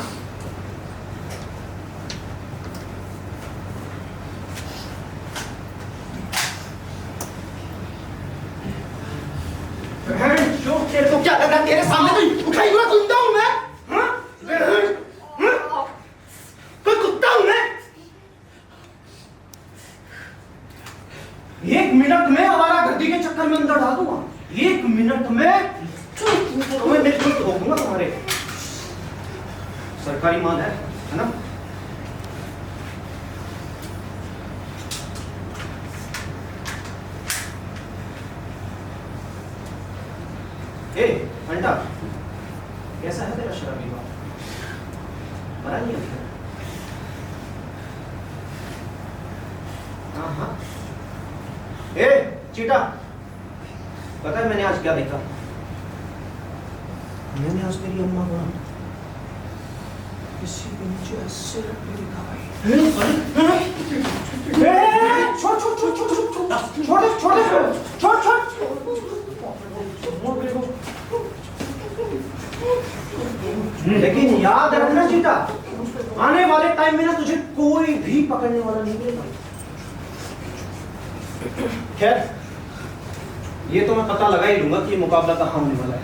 S11: तेरे को क्या लग रहा है तेरे सामने कोई उठाई हुआ कुत्ता हूँ मैं? हाँ? कोई कुत्ता हूँ मैं?
S1: 1 मिनट में आवारागर्दी के चक्कर में अंदर डाल दूंगा। 1 मिनट में तुम्हें मैं खुद रोकूंगा तुम्हारे। सरकारी माल है ना? ए अंडा, कैसा है तेरा शराबी बाप? मरा नहीं है? हाँ हाँ। ए चीटा, पता है मैंने आज क्या देखा? मैंने आज तेरी अम्मा को किसी के नीचे ऐसे रखते देखा भाई। छोड़ छोड़ छोड़ छोड़ छोड़ छोड़ छोड़ छोड़ लेकिन याद रखना चीता, आने वाले टाइम में ना तुझे कोई भी पकड़ने वाला नहीं मिलेगा। खैर ये तो मैं पता लगा ही लूंगा कि मुकाबला कहाँ होने वाला है,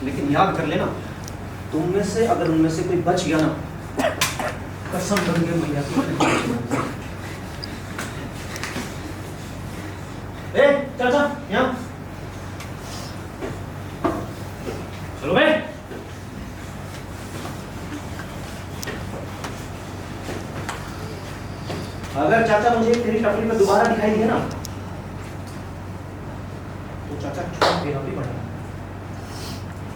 S1: लेकिन याद कर लेना, तुम में से अगर उनमें से कोई बच गया ना, कसम बन गई मैया की। ए चाचा यहाँ
S2: चलो बे।
S1: अगर चाचा मुझे तेरी टपरी में दोबारा दिखाई दिया ना, तो चाचा छोड़ देना भी पड़ेगा।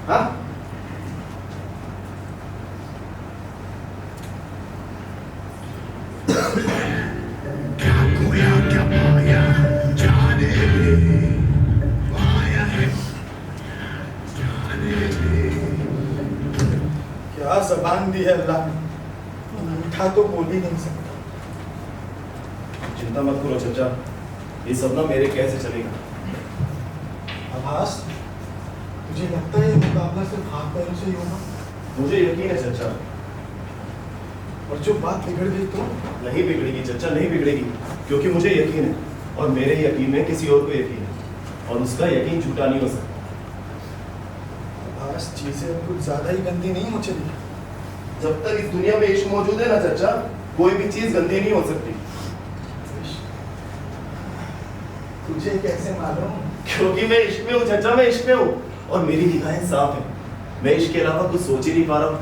S1: हाँ?
S3: क्या खोया क्या पाया जाने दे, पाया है जाने दे।
S11: क्या जबान दी है अल्लाह ने, मीठा तो बोल ही नहीं सकता।
S8: चिंता मत करो चचा, ये सब ना मेरे कैसे चलेगा।
S11: आभास, तुझे लगता है ये मुकाबला सिर्फ हाथ पैरों से ही होगा?
S8: मुझे यकीन है चचा।
S11: और जो बात बिगड़ गई तो?
S8: नहीं बिगड़ेगी चचा, नहीं बिगड़ेगी, क्योंकि मुझे यकीन है और मेरे यकीन में किसी और को यकीन है और उसका यकीन झूठा नहीं हो सकता।
S11: आभास, चीजें अब कुछ ज्यादा ही गंदी नहीं हो चली।
S8: जब तक इस दुनिया में इश्क मौजूद है ना चचा, कोई भी चीज गंदी नहीं हो सकती।
S11: तुझे कैसे मालूम?
S8: क्योंकि मैं इश्क में हूँ चचा, मैं इश्क में हूँ और मेरी निगाहें साफ हैं। मैं इश्क के अलावा कुछ सोच ही नहीं पा रहा हूँ।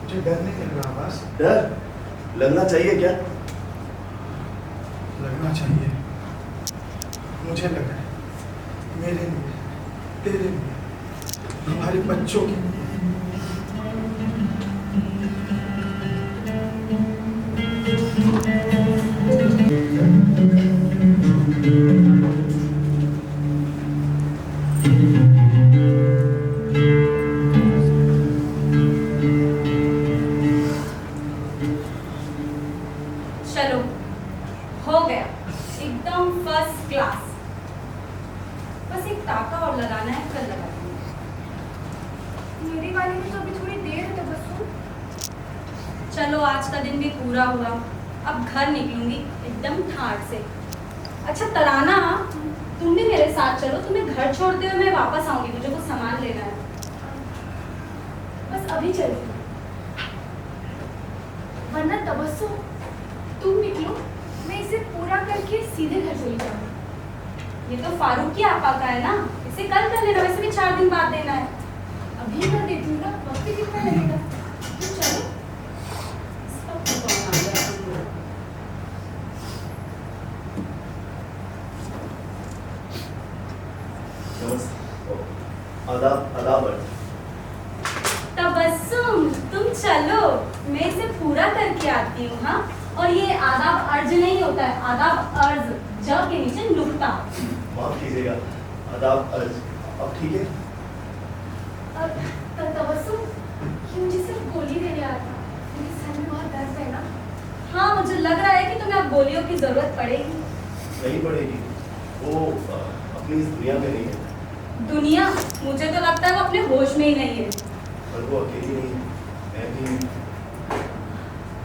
S11: मुझे डर नहीं लग रहा आभास।
S8: डर लगना चाहिए क्या?
S11: लगना चाहिए। मुझे लग रहा है मेरे लिए, तेरे लिए, हमारे बच्चों के लिए।
S7: चलो हो गया, एकदम फर्स्ट क्लास। बस एक टाका और लगाना है, कल लगा दूंगी।
S6: मेरी वाली में तो अभी थोड़ी देर है, तो बस सुन।
S7: चलो आज का दिन भी पूरा हुआ, अब घर निकलूंगी एकदम ठाठ से। अच्छा तराना, तुम भी मेरे साथ चलो, तुम्हें घर छोड़ते हुए मैं वापस आऊंगी, मुझे कुछ सामान लेना है।
S6: बस अभी चलती, वरना तबस्सुम तुम निकलो, मैं इसे पूरा करके सीधे घर चली जाऊंगी।
S7: ये तो फारूक की आपा का है ना, इसे कल कर लेना, वैसे भी 4 दिन बाद देना है।
S6: अभी कर देती हूँ ना, वक्त भी कितना लगेगा। तुम चलो।
S7: सब कौन आ गया तुम लोग?
S8: आदाब आदाब।
S7: तबस्सुम तुम चलो, मैं इसे पूरा करके आती हूँ। हाँ, और ये आदाब अर्ज नहीं होता है, आदाब अर्ज, ज के नीचे नुक्ता।
S8: माफ कीजिएगा, आदाब अर्ज। अब ठीक है?
S6: तबस्सुम, ये मुझे सिर्फ गोली देने आया था, मेरे सर में बहुत दर्द है ना।
S7: हाँ, मुझे लग रहा है कि तुम्हें अब गोलियों की जरूरत पड़ेगी।
S8: नहीं पड़ेगी, वो अपनी इस दुनिया में नहीं है।
S7: दुनिया, मुझे तो लगता है वो अपने होश में ही नहीं है।
S8: पर वो अकेली नहीं, मैं भी।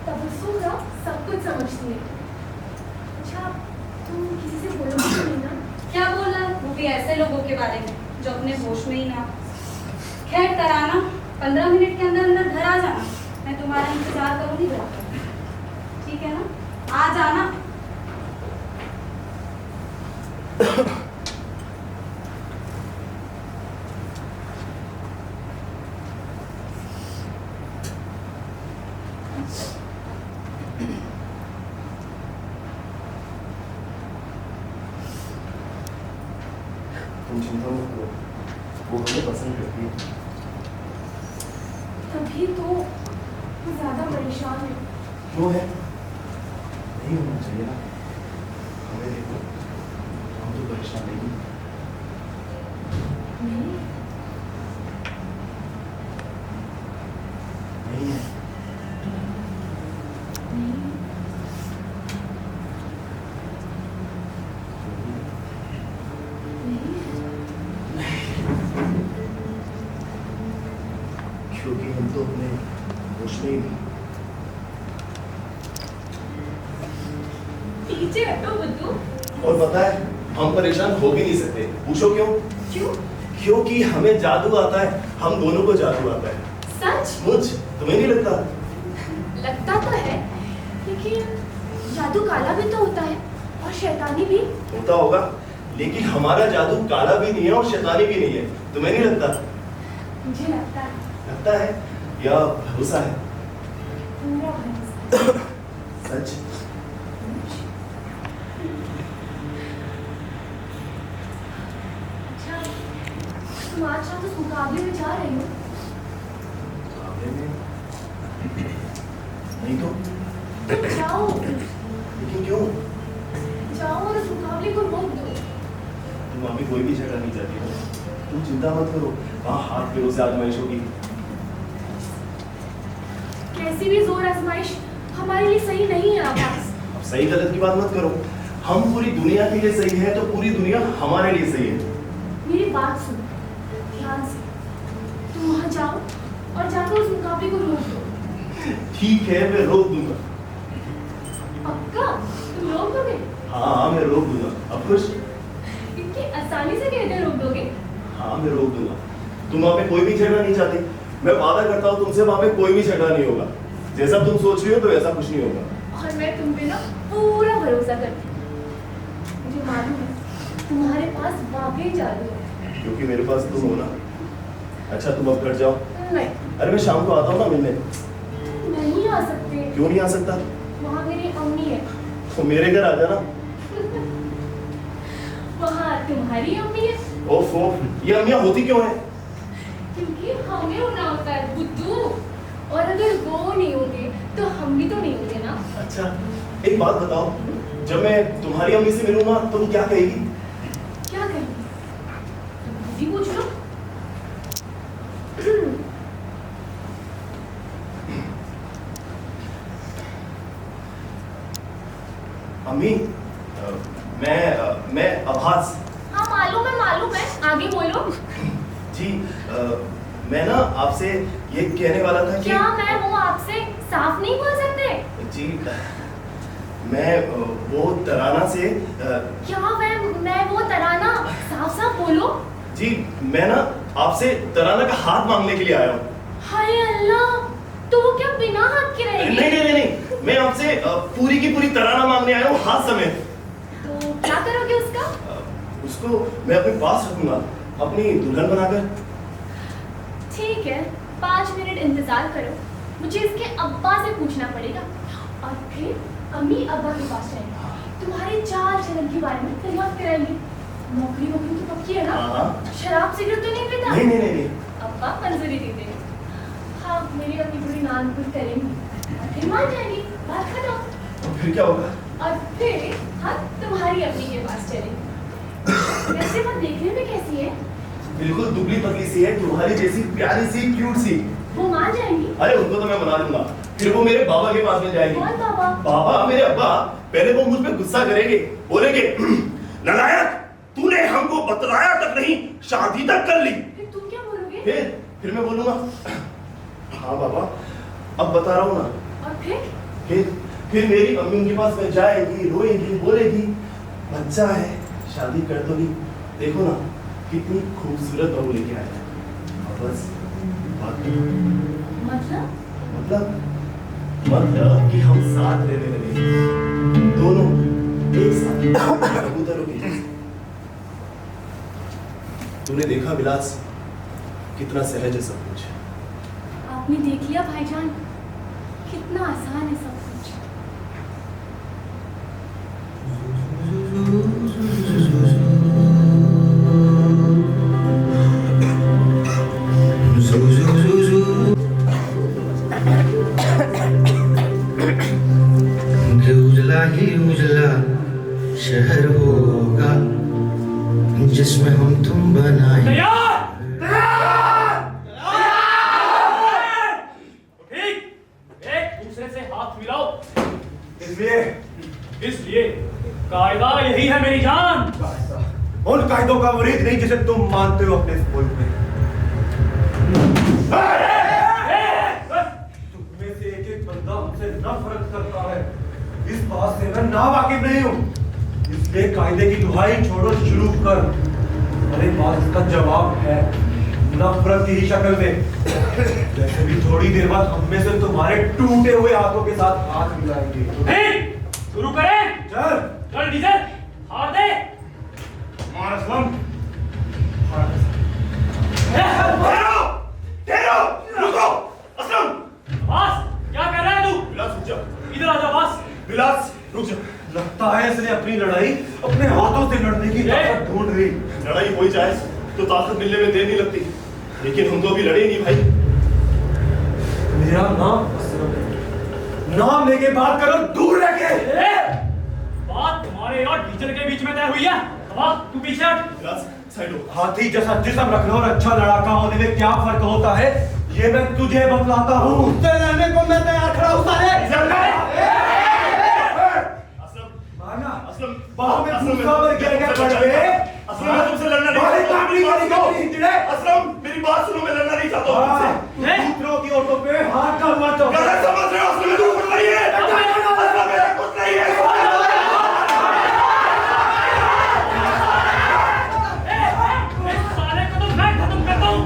S6: तबस्सुम ना सब कुछ समझती है। अच्छा, तुम किसी से बोलोगे तो नहीं ना?
S7: क्या बोल रहा है? वो भी ऐसे लोगों के बारे में जो अपने होश में ही ना। खैर तराना, 15 मिनट के अंदर अंदर घर आ जाना, मैं तुम्हारा इंतजार करूंगी घर पर। ठीक है ना? आ जाना।
S8: तुम चिंता मत करो, वो हमें पसंद करती है।
S6: तभी तो वो ज्यादा परेशान है।
S8: क्यों है? नहीं होना चाहिए ना। हमें देखो, हम तो परेशान नहीं।
S6: नहीं,
S8: नहीं है।
S6: नहीं,
S8: क्योंकि हम तो अपने होश में ही नहीं।
S6: पीछे हटो बुद्धू।
S8: और पता है, हम परेशान हो भी नहीं सकते। पूछो क्यों?
S6: क्यों?
S8: क्योंकि हमें जादू आता है, हम दोनों को जादू आता है।
S6: सच?
S8: मुझ तुम्हें नहीं लगता?
S6: लगता तो है, लेकिन जादू काला भी तो होता है और शैतानी भी।
S8: होता होगा, लेकिन हमारा जादू काला भी नहीं है और शैतानी भी नहीं है। तुम्हें नहीं लगता?
S6: मुझे लगता है।
S8: लगता है या भरोसा है?
S6: पूरा भरोसा।
S8: सच?
S6: अच्छा, तुम आज शाम उस मुकाबले में जा रही हो?
S8: मुकाबले में? नहीं तो?
S6: तुम जाओ,
S8: लेकिन क्यों?
S6: जाओ और उस मुकाबले को रोक दो।
S8: तुम अभी कोई भी जगह नहीं जाती हो। तुम चिंता मत करो, वहाँ हाथ पैरों से आजमाइश होगी।
S6: कैसी भी जोर आजमाइश हमारे लिए सही नहीं है आवाज।
S8: अब सही गलत की बात मत करो। हम पूरी दुनिया के लिए सही है तो पूरी दुनिया हमारे लिए सही है।
S6: मेरी बात सुनो ध्यान से। तुम वहां जाओ और जाकर उस मुकाबले को रोक दो।
S8: ठीक है, मैं रोक दूंगा।
S6: पक्का? तुम रोक दोगे?
S8: हाँ, मैं रोक दूंगा। अब खुश?
S6: इतनी आसानी से कहते रोक दोगे?
S8: हाँ, मैं रोक दूंगा। तुम वहाँ पे कोई भी झगड़ा नहीं चाहती। मैं वादा करता हूँ तुमसे वहाँ पे कोई भी झगड़ा नहीं होगा। जैसा तुम सोच रही हो तो ऐसा कुछ नहीं होगा।
S6: और मैं तुम पे ना पूरा भरोसा करती हूँ। मुझे मालूम है तुम्हारे पास वाकई जादू है।
S8: क्योंकि मेरे पास तुम हो ना। अच्छा, तुम अब घर जाओ।
S6: नहीं,
S8: अरे मैं शाम को आता हूँ ना मिलने।
S6: नहीं आ सकते।
S8: क्यों नहीं आ सकता?
S6: वहाँ मेरी अम्मी है।
S8: तो मेरे घर आ जाना।
S6: वहाँ तुम्हारी अम्मी है।
S8: ओफो, ये अम्मियाँ होती क्यों है?
S6: क्योंकि हमें होना होता है बुद्धू। और अगर वो नहीं होंगे तो हम भी तो नहीं होंगे ना।
S8: अच्छा, एक बात बताओ, जब मैं तुम्हारी अम्मी से मिलूंगा तुम क्या कहेगी?
S6: क्या कहेंगे? भी पूछ लो।
S8: अम्मी, मैं अब्बास।
S6: हाँ मालूम है, आगे बोलो।
S8: जी, मैं ना आपसे ये कहने वाला था कि
S6: क्या मैं वो आपसे साफ नहीं बोल सकते?
S8: जी मैं वो तराना से
S6: क्या मैं वो तराना साफ साफ बोलो?
S8: जी मैं ना आपसे तराना का हाथ मांगने के लिए आया हूँ।
S6: हाय अल्लाह, तो वो क्या बिना हाथ के रहेगी?
S8: नहीं, मैं आपसे पूरी की पूरी तराना मांगने आया हूँ हाथ समेत।
S6: तो क्या करोगे उसका?
S8: उसको मैं अपने पास रखूंगा, अपनी दुल्हन बनाकर।
S6: ठीक है, 5 मिनट इंतजार करो, मुझे इसके अब्बा से पूछना पड़ेगा और फिर अम्मी अब्बा के पास जाएंगे, तुम्हारे चाल चलन के बारे में दरियाफ्त कराएंगे। नौकरी वोकरी तो पक्की है ना? शराब सिगरेट तो नहीं पीता?
S8: नहीं।
S6: अब्बा मंजूरी दे देंगे। हाँ, मेरी अपनी पूरी नानपुर करेंगी और फिर मान जाएंगी, बात खत्म।
S8: फिर क्या होगा?
S6: और फिर हम तुम्हारी अम्मी के पास चलेंगे। वैसे वो देखने में कैसी है?
S8: बिल्कुल दुबली पतली सी है, तुम्हारी जैसी प्यारी सी क्यूट सी।
S6: वो मान जाएंगी?
S8: अरे उनको तो मैं मना लूंगा, फिर वो मेरे बाबा के पास में जाएंगे।
S6: कौन बाबा?
S8: बाबा मेरे अब्बा। पहले वो मुझ पे गुस्सा करेंगे, बोलेंगे नालायक, तूने हमको बतलाया तक नहीं, शादी तक कर ली।
S6: फिर तुम क्या बोलोगे?
S8: फिर मैं बोलूंगा हाँ बाबा अब बता रहा हूँ ना।
S6: और
S8: फिर मेरी अम्मी उनके पास में जाएगी, रोएगी, बोलेगी बच्चा है, शादी कर दोगी, देखो ना कितनी खूबसूरत बहू लेके आया है। बस बात मतलब कि हम साथ रहने लगे, दोनों एक साथ कबूतरों के जैसे। तूने देखा विलास, कितना सहज है सब कुछ।
S6: आपने देख लिया भाईजान, कितना आसान है सब कुछ।
S3: उजला ही उजला शहर होगा जिसमें हम तुम बनाए।
S2: इसलिए कायदा यही है मेरी जान।
S9: उन कायदों का मुरीद नहीं जिसे तुम मानते हो अपने इस मुल्क में। तुममें से एक एक बंदा हमसे नफरत करता है, इस बात से मैं नावाकिफ नहीं हूं, इसलिए कायदे की दुहाई छोड़ो, शुरू कर। मेरे पास इसका जवाब है, नफरत की ही शक्ल में। वैसे भी थोड़ी देर बाद हम में से तुम्हारे टूटे हुए हाथों के साथ हाथ मिलाएंगे।
S2: शुरू करें? चल डीजल हार दे।
S9: मार असलम।
S8: ठहरो, रुको। असलम।
S2: अब्बास, क्या कर रहा है तू?
S8: विलास रुक जा।
S2: इधर आ जा अब्बास।
S8: विलास रुक जा।
S9: लगता है इसने अपनी लड़ाई अपने हाथों से लड़ने की ताकत ढूंढ रही।
S8: लड़ाई हो जाए तो ताकत मिलने में देर नहीं लगती, लेकिन हम तो अभी लड़े नहीं भाई।
S9: मेरा नाम असलम है, नाम लेके बात करो, दूर रह के।
S2: बात तुम्हारे और डीजल के बीच में तय हुई है। अब्बास तू पीछे हट।
S8: साइड हो।
S9: हाथी जैसा जिस्म रखना और अच्छा लड़ाका होने में क्या फर्क होता है, ये मैं तुझे बतलाता हूँ। उससे लड़ने को मैं तैयार खड़ा हूँ सारे।
S8: असलम
S9: बाहर में गुस्सा में गिर पड़ गए।
S8: असलम मैं तुमसे लड़ना नहीं चाहता। असलम मेरी बात सुनो, मैं लड़ना नहीं चाहता हूं।
S9: दूसरों की औरतों पे हाथ का मत दो।
S8: गलत समझ रहे हो, असलम में कुछ नहीं है। असलम मेरा कुछ नहीं है।
S2: साले को तो मैं खत्म करता हूं।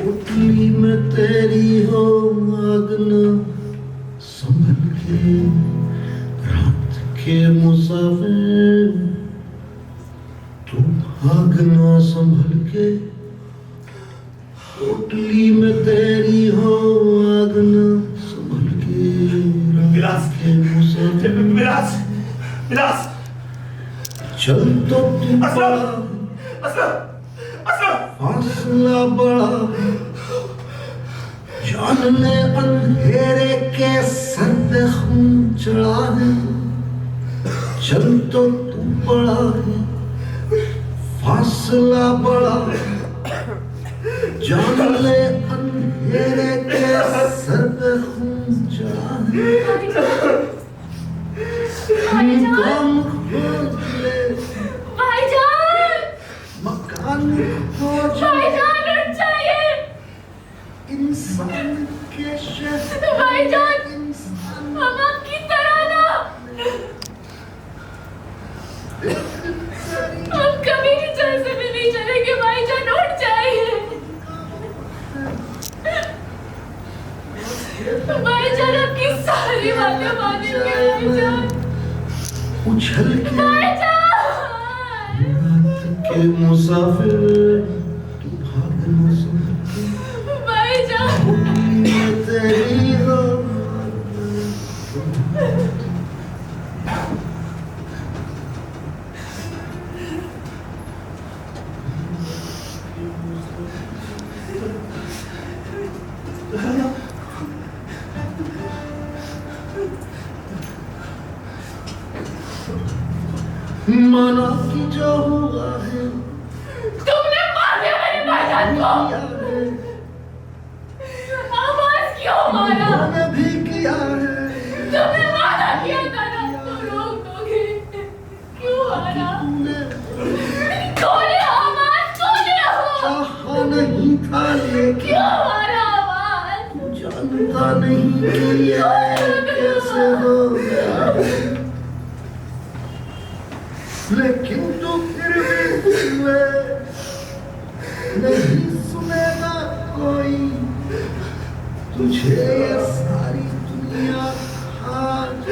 S3: उतली में तेरी हो आगना संभल के, रात के मुसाफिर तुम भागना संभल के पोटली में तेरी हो आगना संभल के
S8: विलास विलास विलास
S3: चल तो तू फासला बड़ा जान ले अंधेरे के सर पे खून चढ़ा है चल तो तू बड़ा है फासला बड़ा जान ले अंधेरे के सर पे खून चढ़ा है काम खोज ले
S6: भाईजान
S3: मकान खोज
S6: भाईजान उठ जाइए
S3: इंसान के शहर
S6: भाईजान हम आपकी तरह ना हम कभी भी चल से भी नहीं चलेंगे भाईजान उठ जाइए भाईजान आपकी सारी बातें मानेंगे भाईजान
S3: उछल के
S6: भाईजान
S3: रात के मुसाफिर तू भागना संभल के
S6: भाईजान
S3: तेरी हो माना कि जो हुआ है
S6: तुमने मार दिया मेरे भाईजान को आवाज क्यों मारा
S3: मैंने भी किया है
S6: तुमने वादा किया था ना तुम रोक दोगे क्यों मारा तूने आवाज तूने हो
S3: चाहा नहीं था लेकिन
S6: क्यों मारा आवाज
S3: तू जानता नहीं कि ये कैसे हो गया लेकिन तू फिर भी सुने नहीं सुनेगा कोई तुझे ये सारी दुनिया आज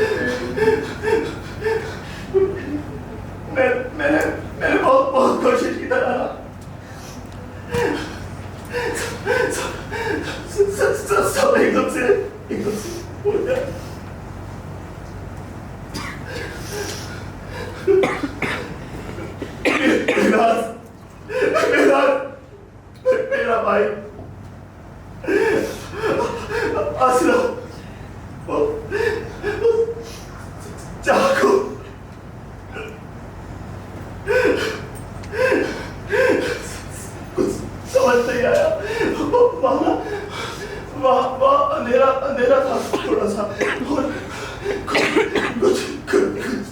S8: मैंने बहुत बहुत कोशिश की था सब एकदम से हो गया मेरा भाई असलम चाकू कुछ समझ नहीं आया वहाँ अंधेरा था थोड़ा सा और कुछ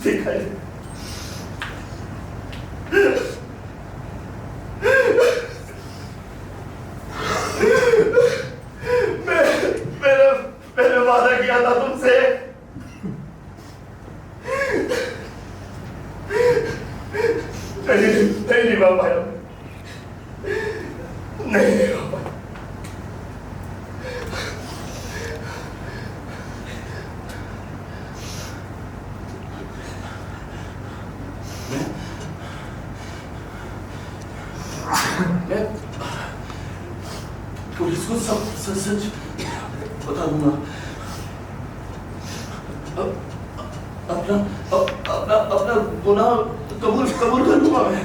S8: दिखाई नहीं मैंने वादा किया था तुमसे नहीं निभा पाया नहीं निभा पाया मैं पुलिस को सब सच बता दूंगा अपना गुनाह कबूल कर लूंगा मैं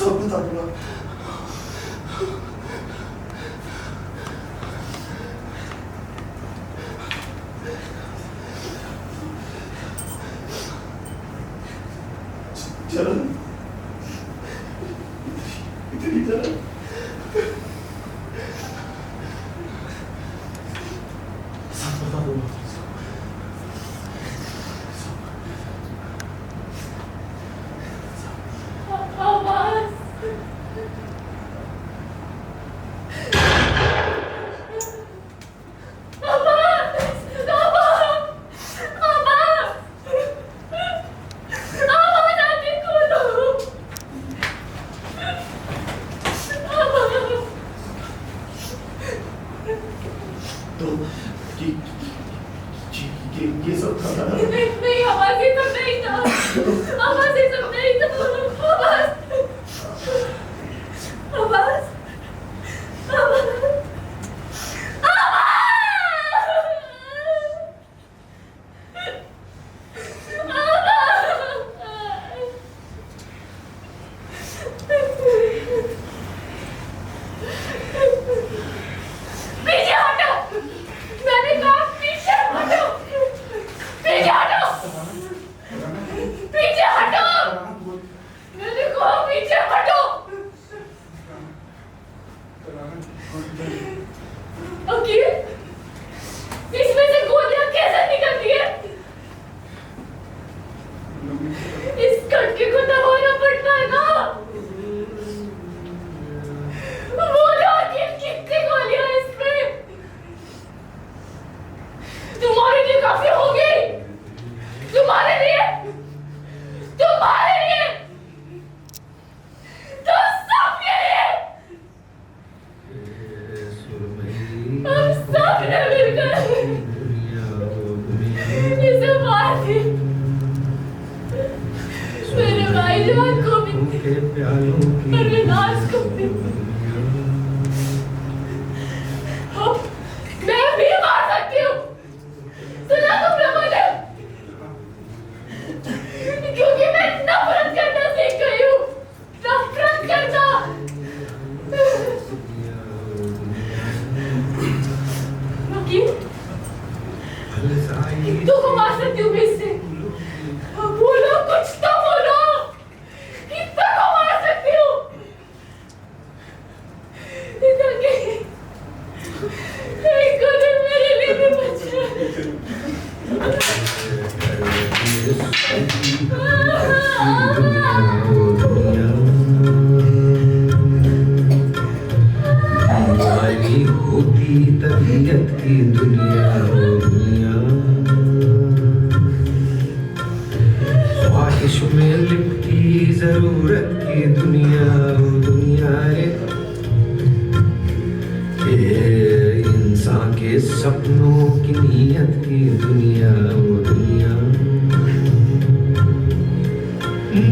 S8: सब बता दूंगा चलो इतनी जलन सब बता दूंगा
S6: आवाज आती खोलो
S11: सब था।
S6: नहीं आवाज ये सब नहीं था, आवाज ये सब नहीं था, आवाज आवाज पीछे हटो, मैंने कहा पीछे हटो, पीछे हटो, पीछे हटो, मैंने कहा पीछे हटो। वकील, इसमें से गोलियां कैसे निकलती है? इस खटके को दबाना पड़ता है ना? बोलो वकील, कितनी गोलियां हैं इसमें? तुम्हारे लिए काफी होगी, तुम्हारे लिए, तुम्हारे लिए, तो सबके लिए। हम सब ने मिलकर इसे मार दी, मेरे भाईजान को भी, परविनाश को भी। मैं भी मार सकती हूँ, सुना तुमने मुझे? क्योंकि मैं नफरत करना सीख गई हूँ, नफरत करना। वकील, तुमको मार सकती हूँ मैं इससे, बोलो कुछ तो बोलो, कितना को मार सकती हूँ? एक दिन मेरे लिए भी बचा।
S3: दीवानी होती तबीयत की दुनिया हो दुनिया, ख्वाहिश में लिपटी जरूरत की दुनिया हो दुनिया रे। इंसान के सपनों की नीयत की दुनिया वो दुनिया,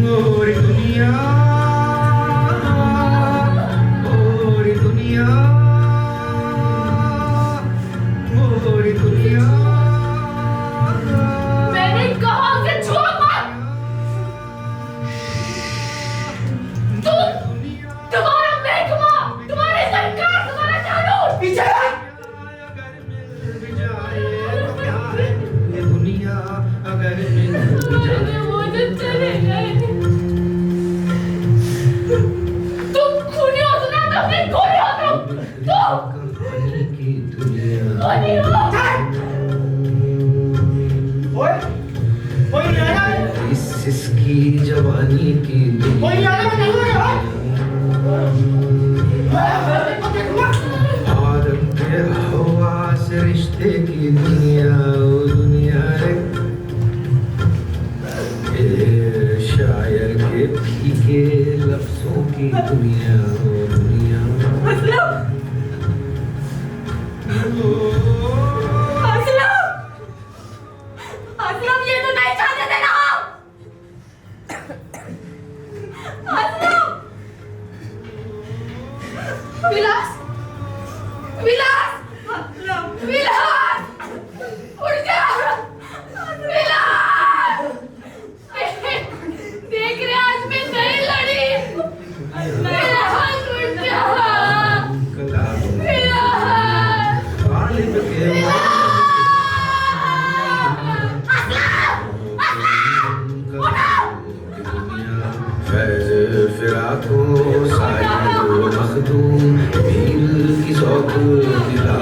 S3: गोरी दुनिया, गोरी दुनिया, गोरी दुनिया।
S6: मैंने कहा कि छोड़ मत। तुम्हारा महकमा, तुम्हारी सरकार, तुम्हारा कानून पीछे है।
S3: अगर मिल जाए
S6: वो तो चले गए। तुम खूनी हो, सुना तुमने खूनी हो, तुम
S3: कहानी की दुनिया।
S6: खूनी हो।
S1: कोई नहीं आया?
S3: इसकी जवानी की
S1: कोई नहीं आया?
S3: आदम के हवा से रिश्ते की दुनिया ओ दुनिया रे। शायर के फीके लफ्जों की दुनिया ओ दुनिया।
S6: असलम, ये तो नहीं चाहते थे ना। असलम, विलास, विलास, विलास, उठ जा, विलास। देख रहे आज मैं नहीं लड़ी, मेरा हाथ उठ जा, विलास।
S3: गालिब के फैज़ फिराकों साहिब मखदूम पीर की शौक दिला।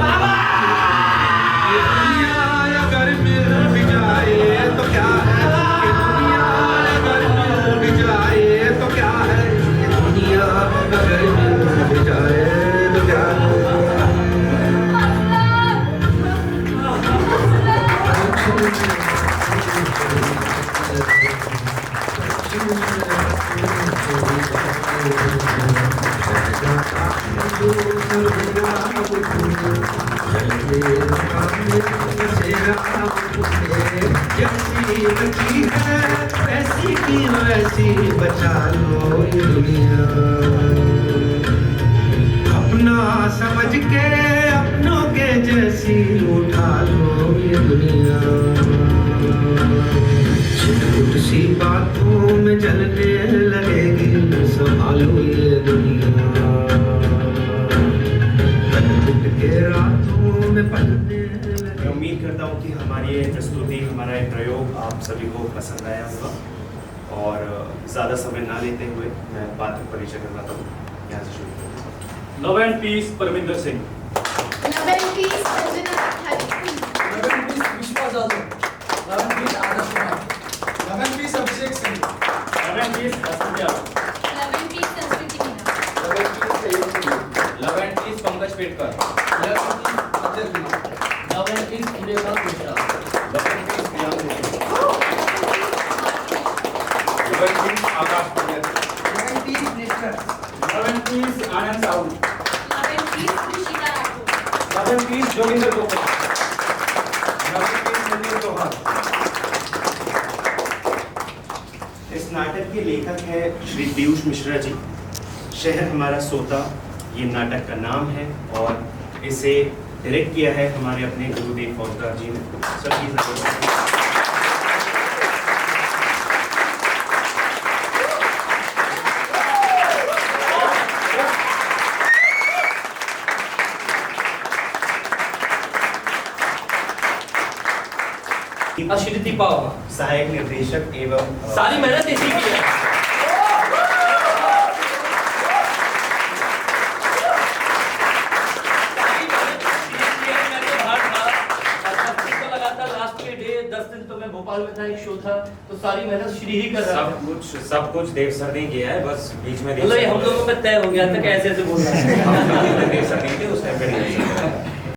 S3: दुनिया अगर मिल भी जाए तो क्या है, ये दुनिया अगर मिल भी जाए तो क्या है, ये दुनिया अगर मिल भी जाए तो क्या है। Thank you. जैसी बची है वैसी की वैसी बचा लो ये दुनिया। अपना समझ के अपनों के जैसी उठा लो ये दुनिया। छिटपुट सी बातों में जलने लगेगी संभालो ये दुनिया। कटपुट के रातों में पलने
S1: मैं उम्मीद करता हूँ कि हमारी ये प्रस्तुति, हमारा ये प्रयोग आप सभी को पसंद आया होगा। और ज़्यादा समय ना लेते हुए मैं बात का परिचय करवाता हूँ। यहाँ से शुरू करता हूँ।
S2: Love and peace Parminder Singh.
S6: Love and peace Sanjana Thakur.
S4: Love and peace Vishwas Jadhav. Love and peace Adarsh Kumar.
S11: Love and peace Abhishek Singh.
S2: Love and peace Hasan Yadav.
S7: Love and peace Sanskriti Meena.
S5: Love and peace Pankaj Petkar.
S4: Love and peace Ajay Kumar.
S12: Love and peace Suryakant Mishra.
S5: Love and peace Priyank Joshi. Love and peace Aakash Pandit.
S4: Love and peace Nestor.
S2: Love and piece Anand Sahu.
S7: Love and peace Rishika Rathore.
S5: Love and peace Joginder Gopal. Love and peace Mandir Chauhan.
S1: इस नाटक के लेखक हैं श्री पीयूष मिश्रा जी। शहर हमारा सोता ये नाटक का नाम है और इसे डायरेक्ट किया है हमारे अपने गुरुदेव फौजदार जी ने। सबकी जरूरत
S5: अश्रिति पावा।
S1: सहायक निर्देशक एवं
S5: सारी मेहनत इसी की है। भोपाल में था एक शो था तो सारी मेहनत श्री ही कर रहा है।
S13: सब कुछ देव सर ने किया है, बस बीच में
S5: मतलब ये हम लोगों में तय हो गया था कैसे ऐसे बोल रहा है।
S13: देव सर नहीं थे उस टाइम पे।